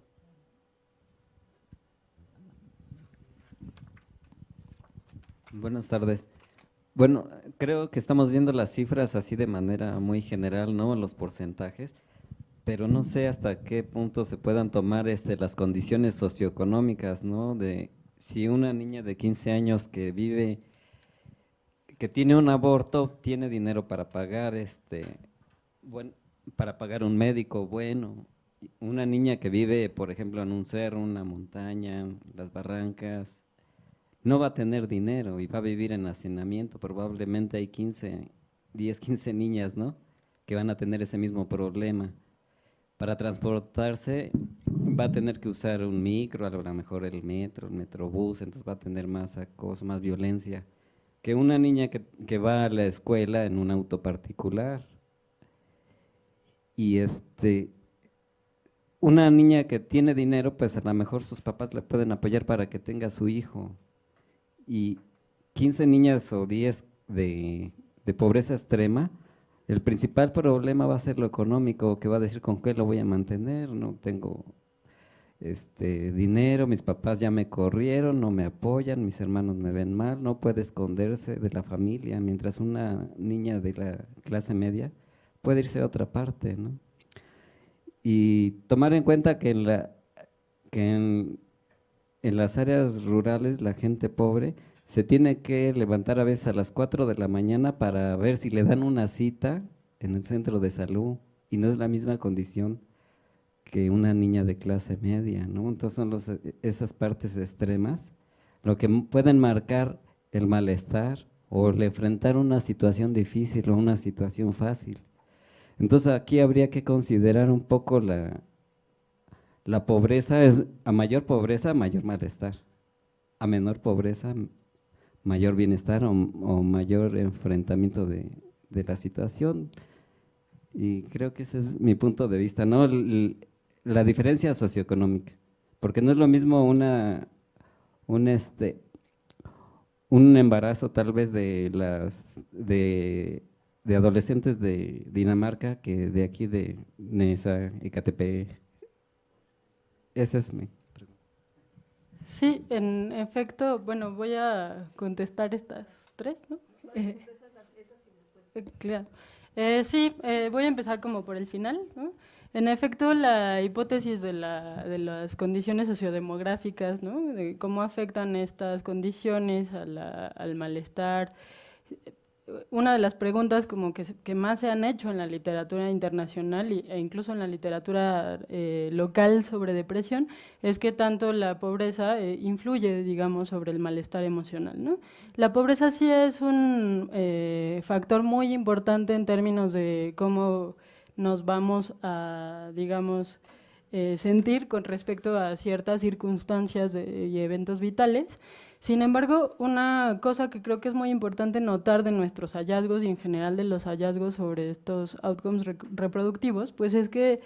Buenas tardes. Bueno, creo que estamos viendo las cifras así de manera muy general, ¿no? Los porcentajes, pero no sé hasta qué punto se puedan tomar las condiciones socioeconómicas, ¿no? De si una niña de 15 años que vive, que tiene un aborto, tiene dinero para pagar, bueno, para pagar un médico bueno. Una niña que vive, por ejemplo, en un cerro, una montaña, en las barrancas, no va a tener dinero y va a vivir en hacinamiento. Probablemente hay 10, 15 niñas, ¿no?, que van a tener ese mismo problema. Para transportarse va a tener que usar un micro, a lo mejor el metro, el metrobús, entonces va a tener más acoso, más violencia que una niña que va a la escuela en un auto particular. Y una niña que tiene dinero, pues a lo mejor sus papás le pueden apoyar para que tenga su hijo. Y 15 niñas o 10 de pobreza extrema, el principal problema va a ser lo económico, que va a decir con qué lo voy a mantener, no tengo dinero, mis papás ya me corrieron, no me apoyan, mis hermanos me ven mal, no puede esconderse de la familia, mientras una niña de la clase media puede irse a otra parte, ¿no? Y tomar en cuenta que en las áreas rurales la gente pobre se tiene que levantar a veces a las 4 de la mañana para ver si le dan una cita en el centro de salud y no es la misma condición que una niña de clase media, ¿no? Entonces son esas partes extremas lo que pueden marcar el malestar o el enfrentar una situación difícil o una situación fácil. Entonces aquí habría que considerar un poco la pobreza, a mayor pobreza, mayor malestar, a menor pobreza, mayor bienestar o mayor enfrentamiento de la situación. Y creo que ese es mi punto de vista, ¿no? La diferencia socioeconómica, porque no es lo mismo un embarazo tal vez de adolescentes de Dinamarca que de aquí de Nesa, Ecatepec. Esa es mi pregunta. Sí, en efecto, bueno, voy a contestar estas tres, ¿no? Claro. Sí, voy a empezar como por el final, ¿no? En efecto, la hipótesis de las condiciones sociodemográficas, ¿no?, de cómo afectan estas condiciones al malestar. Una de las preguntas como que más se han hecho en la literatura internacional e incluso en la literatura local sobre depresión es que tanto la pobreza influye, digamos, sobre el malestar emocional, ¿no? La pobreza sí es un factor muy importante en términos de cómo nos vamos a, digamos, sentir con respecto a ciertas circunstancias y eventos vitales. Sin embargo, una cosa que creo que es muy importante notar de nuestros hallazgos y en general de los hallazgos sobre estos outcomes reproductivos, pues es que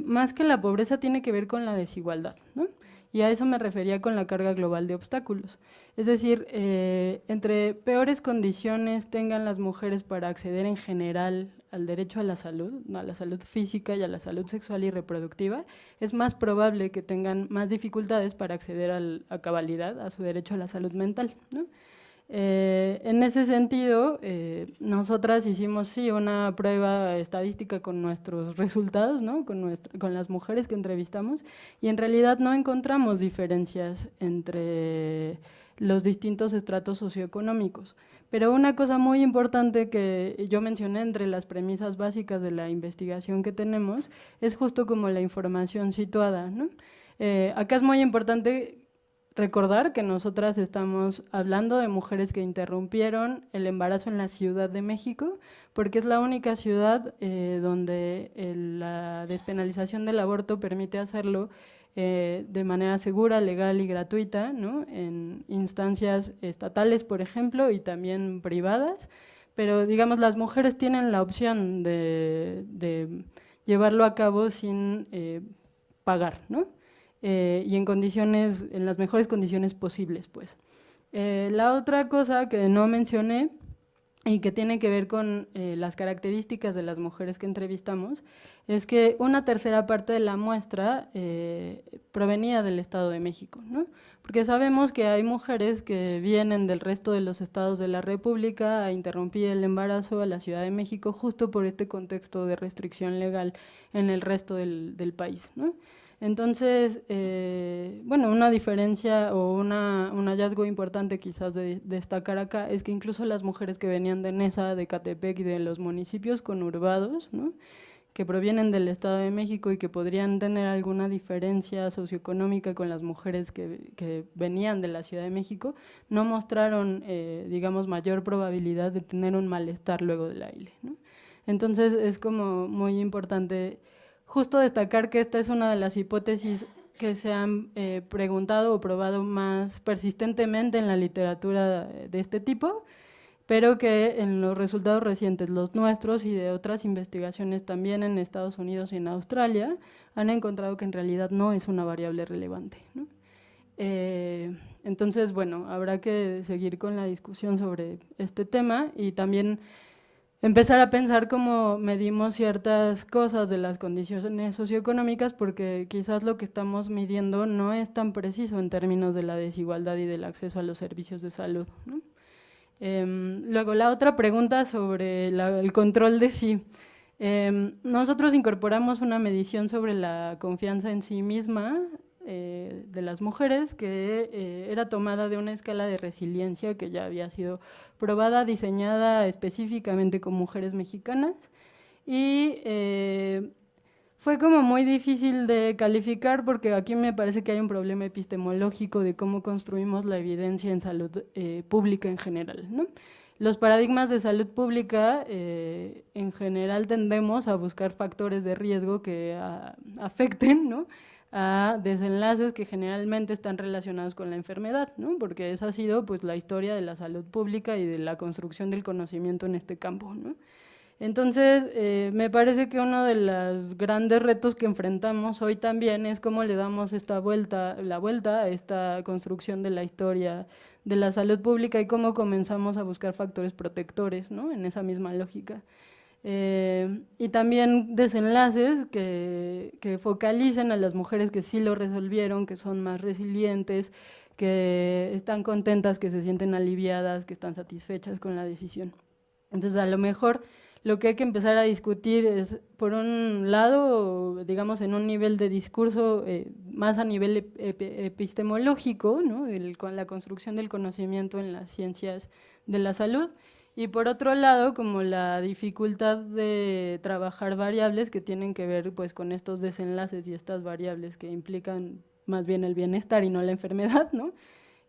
más que la pobreza tiene que ver con la desigualdad, ¿no? Y a eso me refería con la carga global de obstáculos. Es decir, entre peores condiciones tengan las mujeres para acceder en general al derecho a la salud física y a la salud sexual y reproductiva, es más probable que tengan más dificultades para acceder a cabalidad a su derecho a la salud mental, ¿no? En ese sentido, nosotras hicimos una prueba estadística con nuestros resultados, ¿no? con las mujeres que entrevistamos, y en realidad no encontramos diferencias entre los distintos estratos socioeconómicos. Pero una cosa muy importante que yo mencioné entre las premisas básicas de la investigación que tenemos es justo como la información situada, ¿no? Acá es muy importante recordar que nosotras estamos hablando de mujeres que interrumpieron el embarazo en la Ciudad de México, porque es la única ciudad donde la despenalización del aborto permite hacerlo de manera segura, legal y gratuita, ¿no? En instancias estatales, por ejemplo, y también privadas, pero digamos las mujeres tienen la opción de llevarlo a cabo sin pagar, ¿no? Y en las mejores condiciones posibles, pues. La otra cosa que no mencioné y que tiene que ver con las características de las mujeres que entrevistamos es que una tercera parte de la muestra provenía del Estado de México, ¿no? Porque sabemos que hay mujeres que vienen del resto de los estados de la República a interrumpir el embarazo a la Ciudad de México justo por este contexto de restricción legal en el resto del país, ¿no? Entonces, bueno, una diferencia o un hallazgo importante quizás de destacar acá es que incluso las mujeres que venían de Nesa, de Catepec y de los municipios conurbados, ¿no? que provienen del Estado de México y que podrían tener alguna diferencia socioeconómica con las mujeres que venían de la Ciudad de México, no mostraron, digamos, mayor probabilidad de tener un malestar luego del ILE, ¿no? Entonces, es como muy importante justo destacar que esta es una de las hipótesis que se han preguntado o probado más persistentemente en la literatura de este tipo, pero que en los resultados recientes, los nuestros y de otras investigaciones también en Estados Unidos y en Australia, han encontrado que en realidad no es una variable relevante, ¿no? Entonces, bueno, habrá que seguir con la discusión sobre este tema y también empezar a pensar cómo medimos ciertas cosas de las condiciones socioeconómicas, porque quizás lo que estamos midiendo no es tan preciso en términos de la desigualdad y del acceso a los servicios de salud, ¿no? Luego, la otra pregunta sobre el control de sí. Nosotros incorporamos una medición sobre la confianza en sí misma de las mujeres que era tomada de una escala de resiliencia que ya había sido probada, diseñada específicamente con mujeres mexicanas y fue como muy difícil de calificar porque aquí me parece que hay un problema epistemológico de cómo construimos la evidencia en salud pública en general, ¿no? Los paradigmas de salud pública en general tendemos a buscar factores de riesgo que afecten, ¿no?, a desenlaces que generalmente están relacionados con la enfermedad, ¿no? Porque esa ha sido pues la historia de la salud pública y de la construcción del conocimiento en este campo, ¿no? Entonces, me parece que uno de los grandes retos que enfrentamos hoy también es cómo le damos la vuelta a esta construcción de la historia de la salud pública y cómo comenzamos a buscar factores protectores, ¿no?, en esa misma lógica. Y también desenlaces que focalicen a las mujeres que sí lo resolvieron, que son más resilientes, que están contentas, que se sienten aliviadas, que están satisfechas con la decisión. Entonces, a lo mejor lo que hay que empezar a discutir es, por un lado, digamos, en un nivel de discurso más a nivel epistemológico, ¿no?, con la construcción del conocimiento en las ciencias de la salud, y por otro lado, como la dificultad de trabajar variables que tienen que ver pues con estos desenlaces y estas variables que implican más bien el bienestar y no la enfermedad, ¿no?,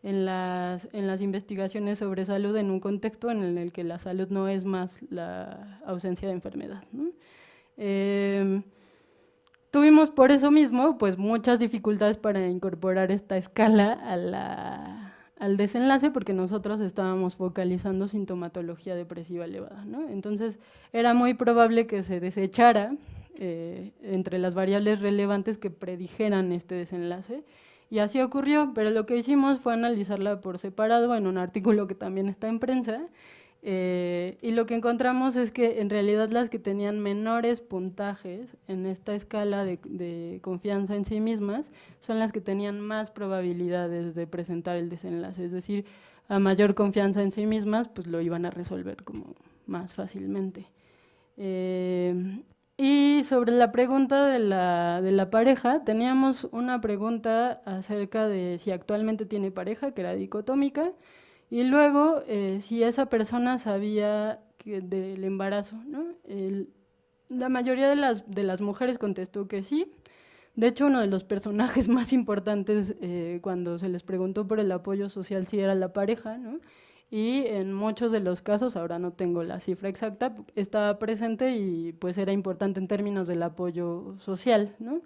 en las investigaciones sobre salud en un contexto en el que la salud no es más la ausencia de enfermedad, ¿no? Tuvimos por eso mismo pues muchas dificultades para incorporar esta escala al desenlace, porque nosotros estábamos focalizando sintomatología depresiva elevada, ¿no? Entonces, era muy probable que se desechara entre las variables relevantes que predijeran este desenlace, Y así ocurrió, pero lo que hicimos fue analizarla por separado en un artículo que también está en prensa, y lo que encontramos es que en realidad las que tenían menores puntajes en esta escala de confianza en sí mismas son las que tenían más probabilidades de presentar el desenlace, es decir, a mayor confianza en sí mismas, pues lo iban a resolver como más fácilmente. Y sobre la pregunta de la pareja, teníamos una pregunta acerca de si actualmente tiene pareja, que era dicotómica, y luego si esa persona sabía del embarazo, ¿no? La mayoría de las mujeres contestó que sí. De hecho, uno de los personajes más importantes cuando se les preguntó por el apoyo social sí era la pareja, ¿no? Y en muchos de los casos, ahora no tengo la cifra exacta, estaba presente y pues era importante en términos del apoyo social, ¿no?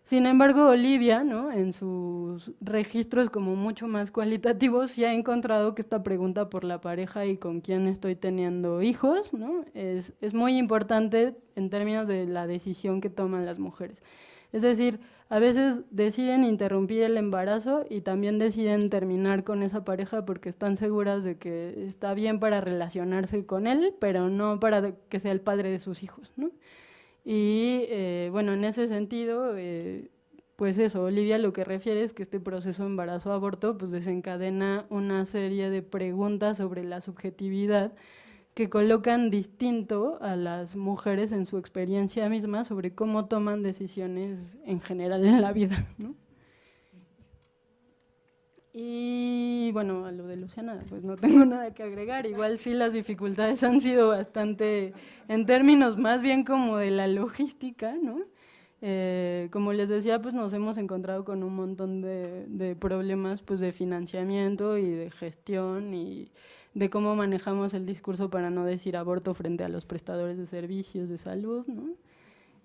Sin embargo, Olivia, ¿no?, en sus registros como mucho más cualitativos, sí ha encontrado que esta pregunta por la pareja y con quién estoy teniendo hijos, ¿no?, es muy importante en términos de la decisión que toman las mujeres. Es decir, a veces deciden interrumpir el embarazo y también deciden terminar con esa pareja porque están seguras de que está bien para relacionarse con él, pero no para que sea el padre de sus hijos, ¿no? Y bueno, en ese sentido, pues eso, Olivia lo que refiere es que este proceso de embarazo-aborto pues desencadena una serie de preguntas sobre la subjetividad que colocan distinto a las mujeres en su experiencia misma sobre cómo toman decisiones en general en la vida, ¿no? Y bueno, a lo de Luciana pues no tengo nada que agregar, igual sí las dificultades han sido bastante, en términos más bien como de la logística, ¿no? Como les decía, pues nos hemos encontrado con un montón de problemas pues de financiamiento y de gestión y de cómo manejamos el discurso para no decir aborto frente a los prestadores de servicios de salud, ¿no?,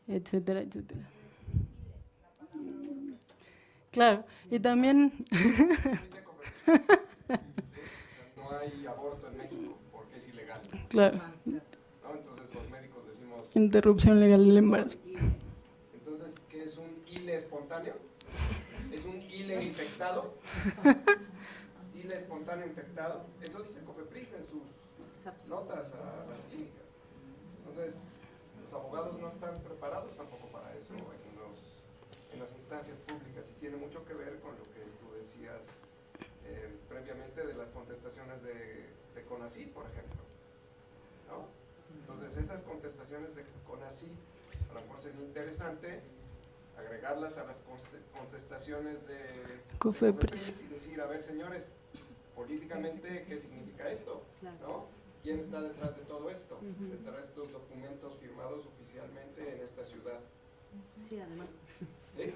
etcétera, etcétera. Claro, y también… No hay aborto en México porque es ilegal. Claro. ¿No? Entonces los médicos decimos… Interrupción legal del embarazo. Entonces, ¿qué es un hile espontáneo? ¿Es un hile infectado? ¿Hile espontáneo infectado? Eso dice COFEPRIS en sus notas a las clínicas. Entonces, los abogados no están preparados tampoco para eso en las instancias públicas y tiene mucho que ver con lo que tú decías previamente de las contestaciones de CONACYT, por ejemplo, ¿no? Entonces esas contestaciones de CONACYT a lo mejor sería interesante agregarlas a las contestaciones de COFEPRIS y decir, a ver señores, políticamente, ¿qué significa esto? ¿No? ¿Quién está detrás de todo esto? Detrás de estos documentos firmados oficialmente en esta ciudad. Sí, además. ¿Sí?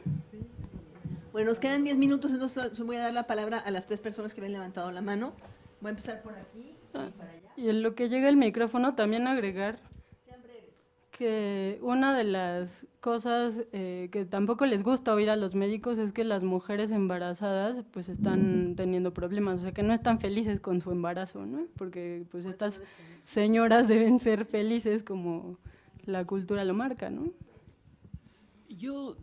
Bueno, nos quedan 10 minutos, entonces voy a dar la palabra a las 3 personas que habían levantado la mano. Voy a empezar por aquí y para allá. Y en lo que llega el micrófono también agregar que una de las cosas que tampoco les gusta oír a los médicos es que las mujeres embarazadas pues están teniendo problemas, o sea que no están felices con su embarazo, ¿no? Porque pues estas señoras deben ser felices como la cultura lo marca, ¿no? Yo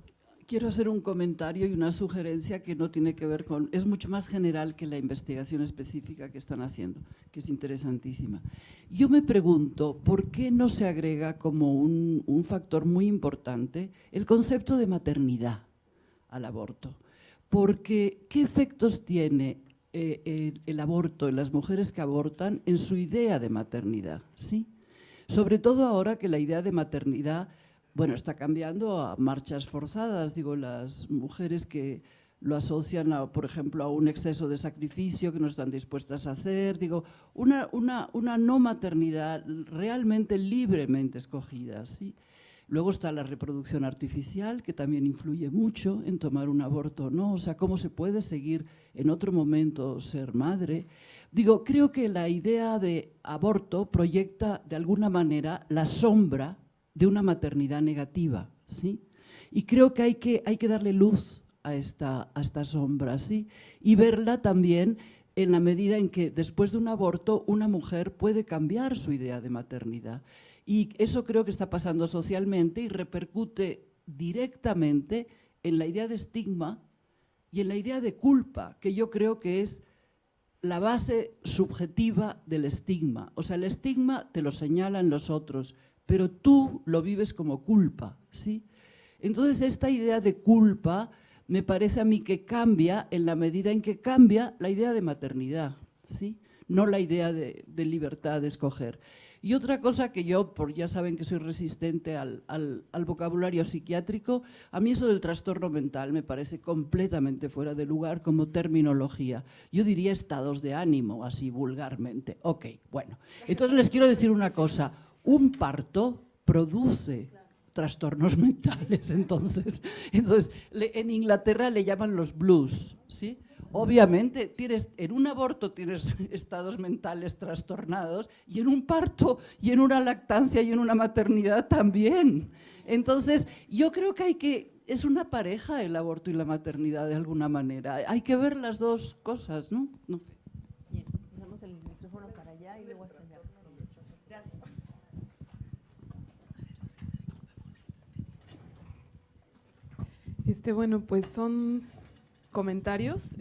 quiero hacer un comentario y una sugerencia que no tiene que ver con… es mucho más general que la investigación específica que están haciendo, que es interesantísima. Yo me pregunto, ¿por qué no se agrega como un factor muy importante el concepto de maternidad al aborto? Porque, ¿qué efectos tiene el aborto en las mujeres que abortan en su idea de maternidad? ¿Sí? Sobre todo ahora que la idea de maternidad… bueno, está cambiando a marchas forzadas, digo, las mujeres que lo asocian, por ejemplo, a un exceso de sacrificio que no están dispuestas a hacer, digo, una no maternidad realmente libremente escogida, ¿sí? Luego está la reproducción artificial, que también influye mucho en tomar un aborto o no, o sea, cómo se puede seguir en otro momento ser madre. Digo, creo que la idea de aborto proyecta de alguna manera la sombra de una maternidad negativa, ¿sí? Y creo que hay que darle luz a esta sombra, ¿sí? Y verla también en la medida en que después de un aborto una mujer puede cambiar su idea de maternidad. Y eso creo que está pasando socialmente y repercute directamente en la idea de estigma y en la idea de culpa, que yo creo que es la base subjetiva del estigma. O sea, el estigma te lo señalan los otros, pero tú lo vives como culpa, ¿sí? Entonces, esta idea de culpa me parece a mí que cambia en la medida en que cambia la idea de maternidad, ¿sí? No la idea de libertad de escoger. Y otra cosa que yo, ya saben que soy resistente al vocabulario psiquiátrico, a mí eso del trastorno mental me parece completamente fuera de lugar como terminología. Yo diría estados de ánimo, así vulgarmente. Ok, bueno. Entonces les quiero decir una cosa, un parto produce trastornos mentales, entonces en Inglaterra le llaman los blues, ¿sí? Obviamente, en un aborto tienes estados mentales trastornados y en un parto y en una lactancia y en una maternidad también. Entonces, yo creo que es una pareja el aborto y la maternidad de alguna manera. Hay que ver las dos cosas, ¿no? Bien, pasamos el micrófono para allá y luego hasta allá. Gracias. Bueno, pues son comentarios.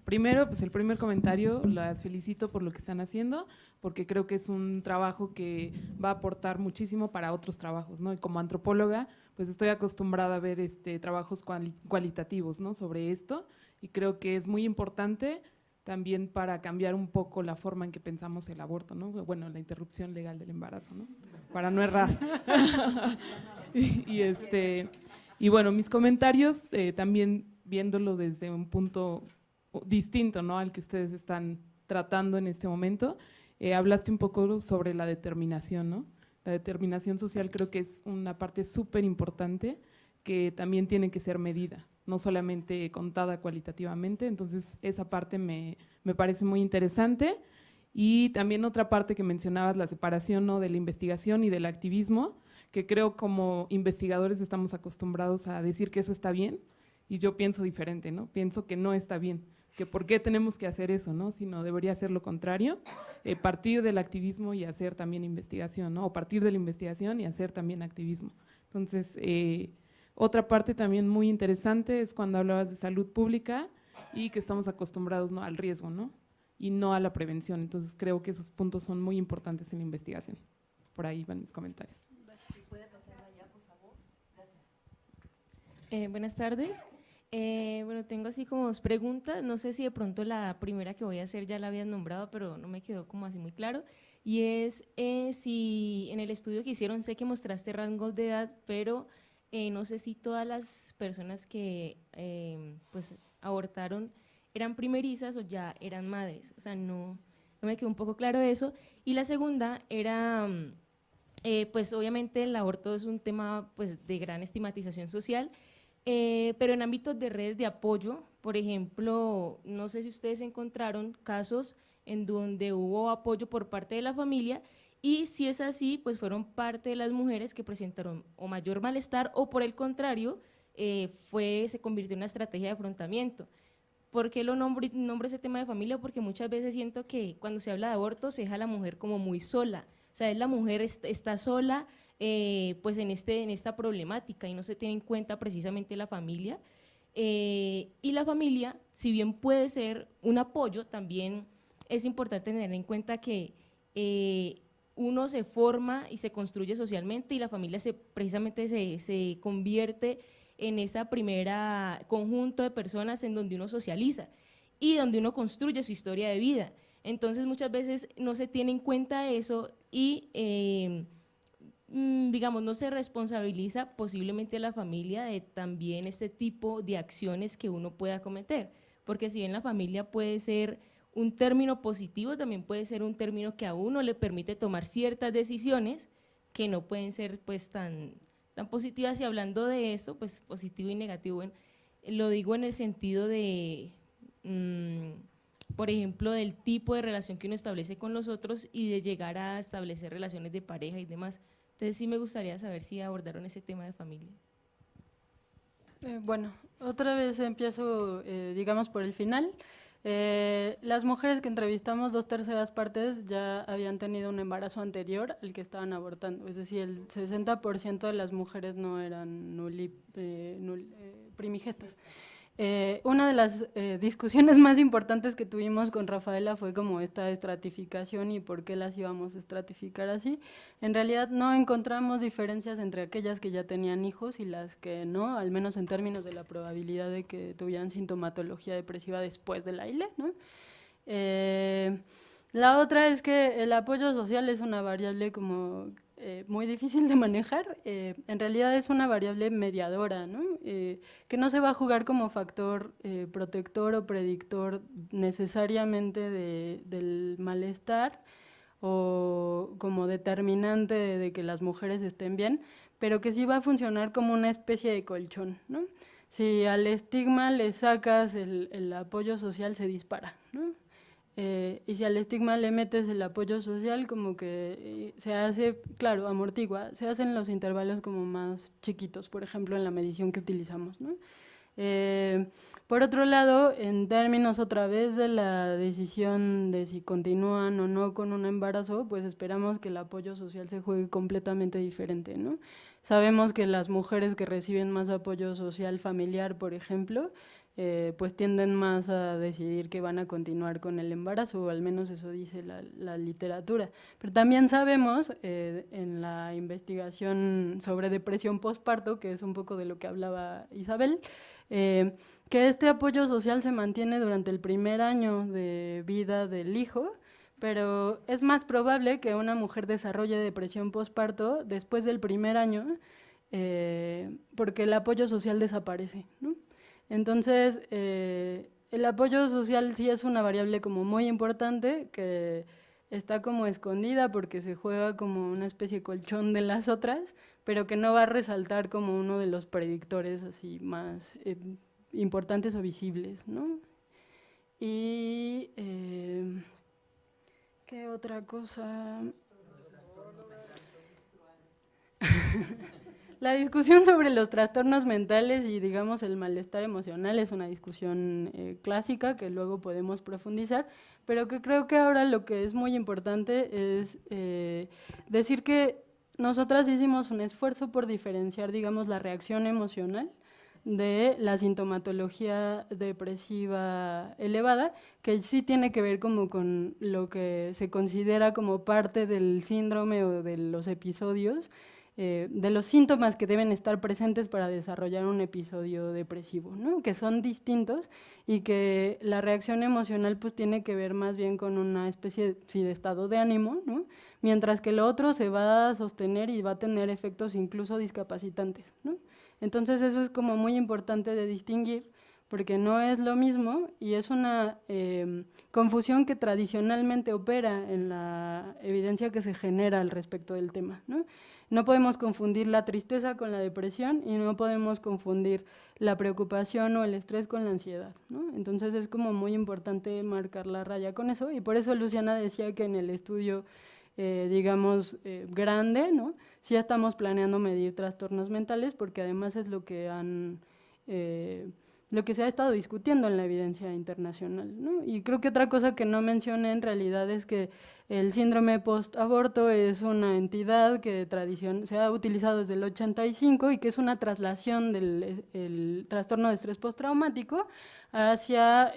Primero, pues el primer comentario, las felicito por lo que están haciendo, porque creo que es un trabajo que va a aportar muchísimo para otros trabajos, ¿no? Y como antropóloga, pues estoy acostumbrada a ver trabajos cualitativos, ¿no? Sobre esto, y creo que es muy importante también para cambiar un poco la forma en que pensamos el aborto, ¿no? Bueno, la interrupción legal del embarazo, ¿no? Para no errar. Y bueno, mis comentarios también viéndolo desde un punto distinto, ¿no? Al que ustedes están tratando en este momento. Hablaste un poco sobre la determinación, ¿no? La determinación social creo que es una parte súper importante que también tiene que ser medida, no solamente contada cualitativamente. Entonces, esa parte me parece muy interesante. Y también otra parte que mencionabas, la separación, ¿no? De la investigación y del activismo, que creo como investigadores estamos acostumbrados a decir que eso está bien, y yo pienso diferente, ¿no? Pienso que no está bien, que por qué tenemos que hacer eso, ¿no? Sino debería ser lo contrario, partir del activismo y hacer también investigación, ¿no? O partir de la investigación y hacer también activismo. Entonces, otra parte también muy interesante es cuando hablabas de salud pública y que estamos acostumbrados, ¿no? Al riesgo, ¿no? Y no a la prevención. Entonces, creo que esos puntos son muy importantes en la investigación. Por ahí van mis comentarios. Buenas tardes. Bueno, tengo así como dos preguntas. No sé si de pronto la primera que voy a hacer ya la habían nombrado, pero no me quedó como así muy claro. Y es si en el estudio que hicieron, sé que mostraste rangos de edad, pero no sé si todas las personas que pues abortaron eran primerizas o ya eran madres. O sea, no me quedó un poco claro eso. Y la segunda era, pues obviamente el aborto es un tema pues de gran estigmatización social, pero en ámbitos de redes de apoyo, por ejemplo, no sé si ustedes encontraron casos en donde hubo apoyo por parte de la familia, y si es así, pues fueron parte de las mujeres que presentaron o mayor malestar o por el contrario, se convirtió en una estrategia de afrontamiento. ¿Por qué lo nombro ese tema de familia? Porque muchas veces siento que cuando se habla de aborto se deja a la mujer como muy sola, o sea, la mujer está sola, pues en esta problemática, y no se tiene en cuenta precisamente la familia, y la familia, si bien puede ser un apoyo, también es importante tener en cuenta que uno se forma y se construye socialmente, y la familia precisamente se convierte en esa primera conjunto de personas en donde uno socializa y donde uno construye su historia de vida. Entonces muchas veces no se tiene en cuenta eso y digamos, no se responsabiliza posiblemente a la familia de también este tipo de acciones que uno pueda cometer, porque si bien la familia puede ser un término positivo, también puede ser un término que a uno le permite tomar ciertas decisiones que no pueden ser pues tan positivas. Y hablando de eso, pues positivo y negativo, lo digo en el sentido de, por ejemplo, del tipo de relación que uno establece con los otros y de llegar a establecer relaciones de pareja y demás. Entonces sí me gustaría saber si abordaron ese tema de familia. Bueno, otra vez empiezo, digamos, por el final. Las mujeres que entrevistamos, 2/3 partes ya habían tenido un embarazo anterior al que estaban abortando, es decir, el 60% de las mujeres no eran primigestas. Una de las discusiones más importantes que tuvimos con Rafaela fue como esta estratificación y por qué las íbamos a estratificar así. En realidad no encontramos diferencias entre aquellas que ya tenían hijos y las que no, al menos en términos de la probabilidad de que tuvieran sintomatología depresiva después de la ILE, ¿no? La otra es que el apoyo social es una variable como muy difícil de manejar. En realidad es una variable mediadora, ¿no? Que no se va a jugar como factor protector o predictor necesariamente del malestar o como determinante de que las mujeres estén bien, pero que sí va a funcionar como una especie de colchón, ¿no? Si al estigma le sacas el apoyo social, se dispara, ¿no? Y si al estigma le metes el apoyo social, como que se hace, claro, amortigua, se hacen los intervalos como más chiquitos, por ejemplo, en la medición que utilizamos, ¿no? Por otro lado, en términos otra vez de la decisión de si continúan o no con un embarazo, pues esperamos que el apoyo social se juegue completamente diferente, ¿no? Sabemos que las mujeres que reciben más apoyo social familiar, por ejemplo, pues tienden más a decidir que van a continuar con el embarazo, o al menos eso dice la literatura. Pero también sabemos, en la investigación sobre depresión postparto, que es un poco de lo que hablaba Isabel, que este apoyo social se mantiene durante el primer año de vida del hijo, pero es más probable que una mujer desarrolle depresión postparto después del primer año, porque el apoyo social desaparece, ¿no? Entonces, el apoyo social sí es una variable como muy importante, que está como escondida porque se juega como una especie de colchón de las otras, pero que no va a resaltar como uno de los predictores así más importantes o visibles, ¿no? Y, ¿qué otra cosa? La discusión sobre los trastornos mentales y, digamos, el malestar emocional es una discusión clásica que luego podemos profundizar, pero que creo que ahora lo que es muy importante es decir que nosotras hicimos un esfuerzo por diferenciar, digamos, la reacción emocional de la sintomatología depresiva elevada, que sí tiene que ver como con lo que se considera como parte del síndrome o de los episodios, de los síntomas que deben estar presentes para desarrollar un episodio depresivo, ¿no? Que son distintos y que la reacción emocional pues tiene que ver más bien con una especie de estado de ánimo, ¿no? Mientras que lo otro se va a sostener y va a tener efectos incluso discapacitantes, ¿no? Entonces eso es como muy importante de distinguir, porque no es lo mismo y es una confusión que tradicionalmente opera en la evidencia que se genera al respecto del tema, ¿no? No podemos confundir la tristeza con la depresión y no podemos confundir la preocupación o el estrés con la ansiedad, ¿no? Entonces es como muy importante marcar la raya con eso, y por eso Luciana decía que en el estudio, digamos, grande, ¿no? Sí estamos planeando medir trastornos mentales, porque además es lo que se ha estado discutiendo en la evidencia internacional, ¿no? Y creo que otra cosa que no mencioné en realidad es que el síndrome post-aborto es una entidad que se ha utilizado desde el 85 y que es una traslación del trastorno de estrés postraumático hacia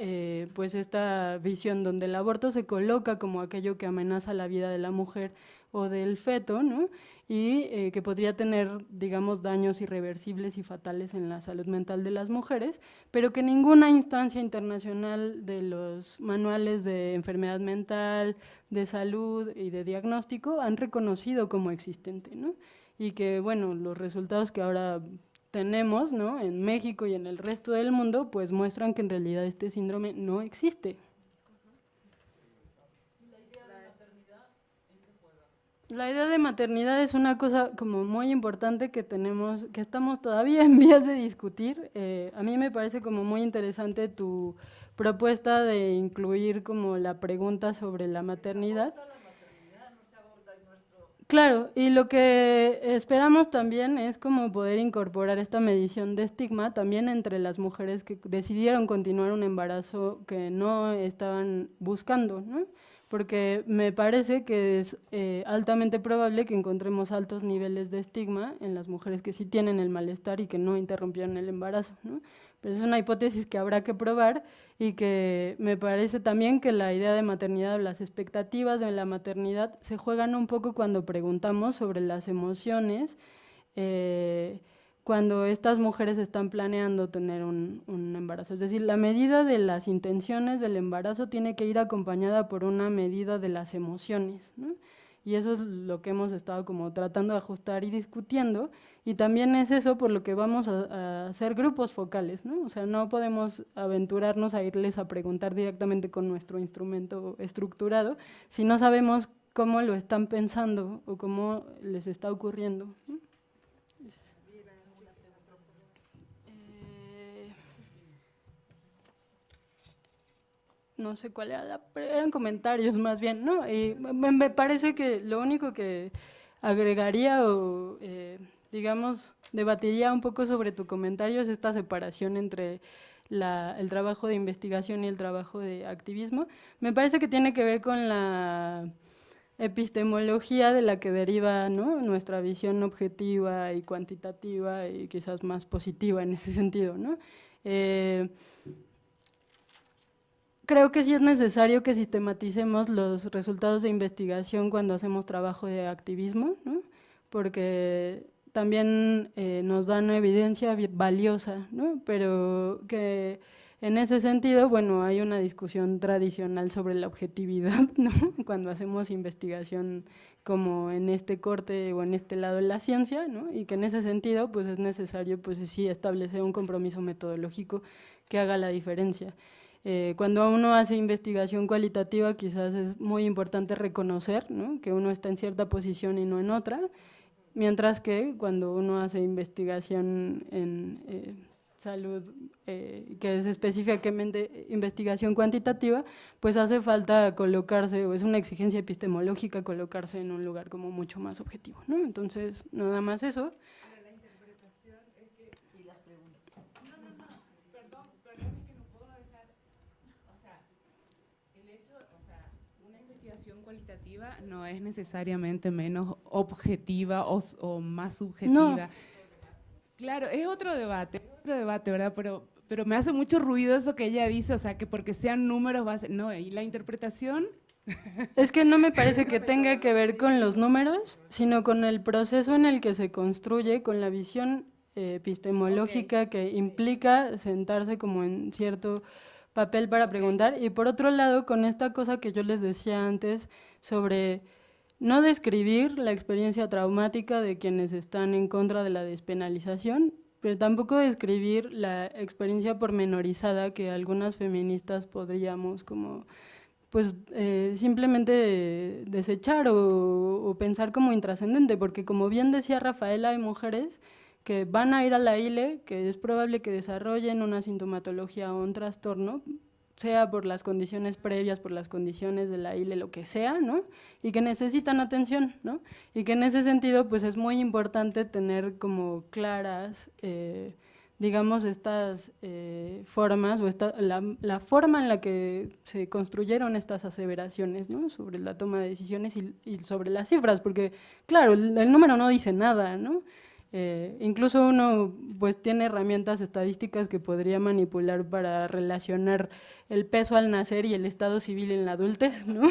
pues esta visión donde el aborto se coloca como aquello que amenaza la vida de la mujer o del feto, ¿no? Y que podría tener, digamos, daños irreversibles y fatales en la salud mental de las mujeres, pero que ninguna instancia internacional de los manuales de enfermedad mental, de salud y de diagnóstico han reconocido como existente, ¿no? Y que, bueno, los resultados que ahora tenemos, ¿no?, en México y en el resto del mundo, pues muestran que en realidad este síndrome no existe. La idea de maternidad es una cosa como muy importante que estamos todavía en vías de discutir. A mí me parece como muy interesante tu propuesta de incluir como la pregunta sobre la maternidad. Claro, y lo que esperamos también es como poder incorporar esta medición de estigma también entre las mujeres que decidieron continuar un embarazo que no estaban buscando, ¿no? porque me parece que es altamente probable que encontremos altos niveles de estigma en las mujeres que sí tienen el malestar y que no interrumpieron el embarazo, ¿no? Pero es una hipótesis que habrá que probar y que me parece también que la idea de maternidad o las expectativas de la maternidad se juegan un poco cuando preguntamos sobre las emociones, cuando estas mujeres están planeando tener un embarazo. Es decir, la medida de las intenciones del embarazo tiene que ir acompañada por una medida de las emociones, ¿no? Y eso es lo que hemos estado como tratando de ajustar y discutiendo, y también es eso por lo que vamos a hacer grupos focales, ¿no? O sea, no podemos aventurarnos a irles a preguntar directamente con nuestro instrumento estructurado si no sabemos cómo lo están pensando o cómo les está ocurriendo, ¿no? No sé cuál era eran comentarios más bien, ¿no? Y me parece que lo único que agregaría o, digamos, debatiría un poco sobre tu comentario es esta separación entre el trabajo de investigación y el trabajo de activismo. Me parece que tiene que ver con la epistemología de la que deriva, ¿no?, nuestra visión objetiva y cuantitativa y quizás más positiva en ese sentido, ¿no? Creo que sí es necesario que sistematicemos los resultados de investigación cuando hacemos trabajo de activismo, ¿no? Porque también nos dan evidencia valiosa, ¿no? Pero que en ese sentido, bueno, hay una discusión tradicional sobre la objetividad, ¿no?, cuando hacemos investigación como en este corte o en este lado de la ciencia, ¿no? Y que en ese sentido pues es necesario pues sí establecer un compromiso metodológico que haga la diferencia. Cuando uno hace investigación cualitativa quizás es muy importante reconocer, ¿no?, que uno está en cierta posición y no en otra, mientras que cuando uno hace investigación en salud, que es específicamente investigación cuantitativa, pues hace falta colocarse, o es una exigencia epistemológica colocarse en un lugar como mucho más objetivo, ¿no? Entonces, nada más eso. Cualitativa no es necesariamente menos objetiva o más subjetiva. No. Claro, es otro debate, ¿verdad? Pero me hace mucho ruido eso que ella dice, o sea, que porque sean números va a ser… No, y la interpretación… Es que no me parece que tenga que ver con los números, sino con el proceso en el que se construye, con la visión epistemológica que implica sentarse como en cierto papel para preguntar, y por otro lado con esta cosa que yo les decía antes sobre no describir la experiencia traumática de quienes están en contra de la despenalización, pero tampoco describir la experiencia pormenorizada que algunas feministas podríamos como pues simplemente desechar o pensar como intrascendente, porque como bien decía Rafaela, hay mujeres que van a ir a la ILE, que es probable que desarrollen una sintomatología o un trastorno, sea por las condiciones previas, por las condiciones de la ILE, lo que sea, ¿no?, y que necesitan atención, ¿no?, y que en ese sentido pues es muy importante tener como claras, digamos, estas formas o la forma en la que se construyeron estas aseveraciones, ¿no?, sobre la toma de decisiones y sobre las cifras, porque claro, el número no dice nada, ¿no? Incluso uno pues tiene herramientas estadísticas que podría manipular para relacionar el peso al nacer y el estado civil en la adultez, ¿no?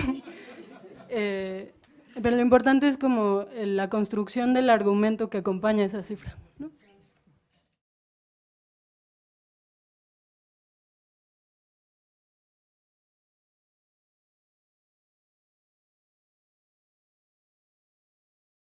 Pero lo importante es como la construcción del argumento que acompaña esa cifra, ¿no?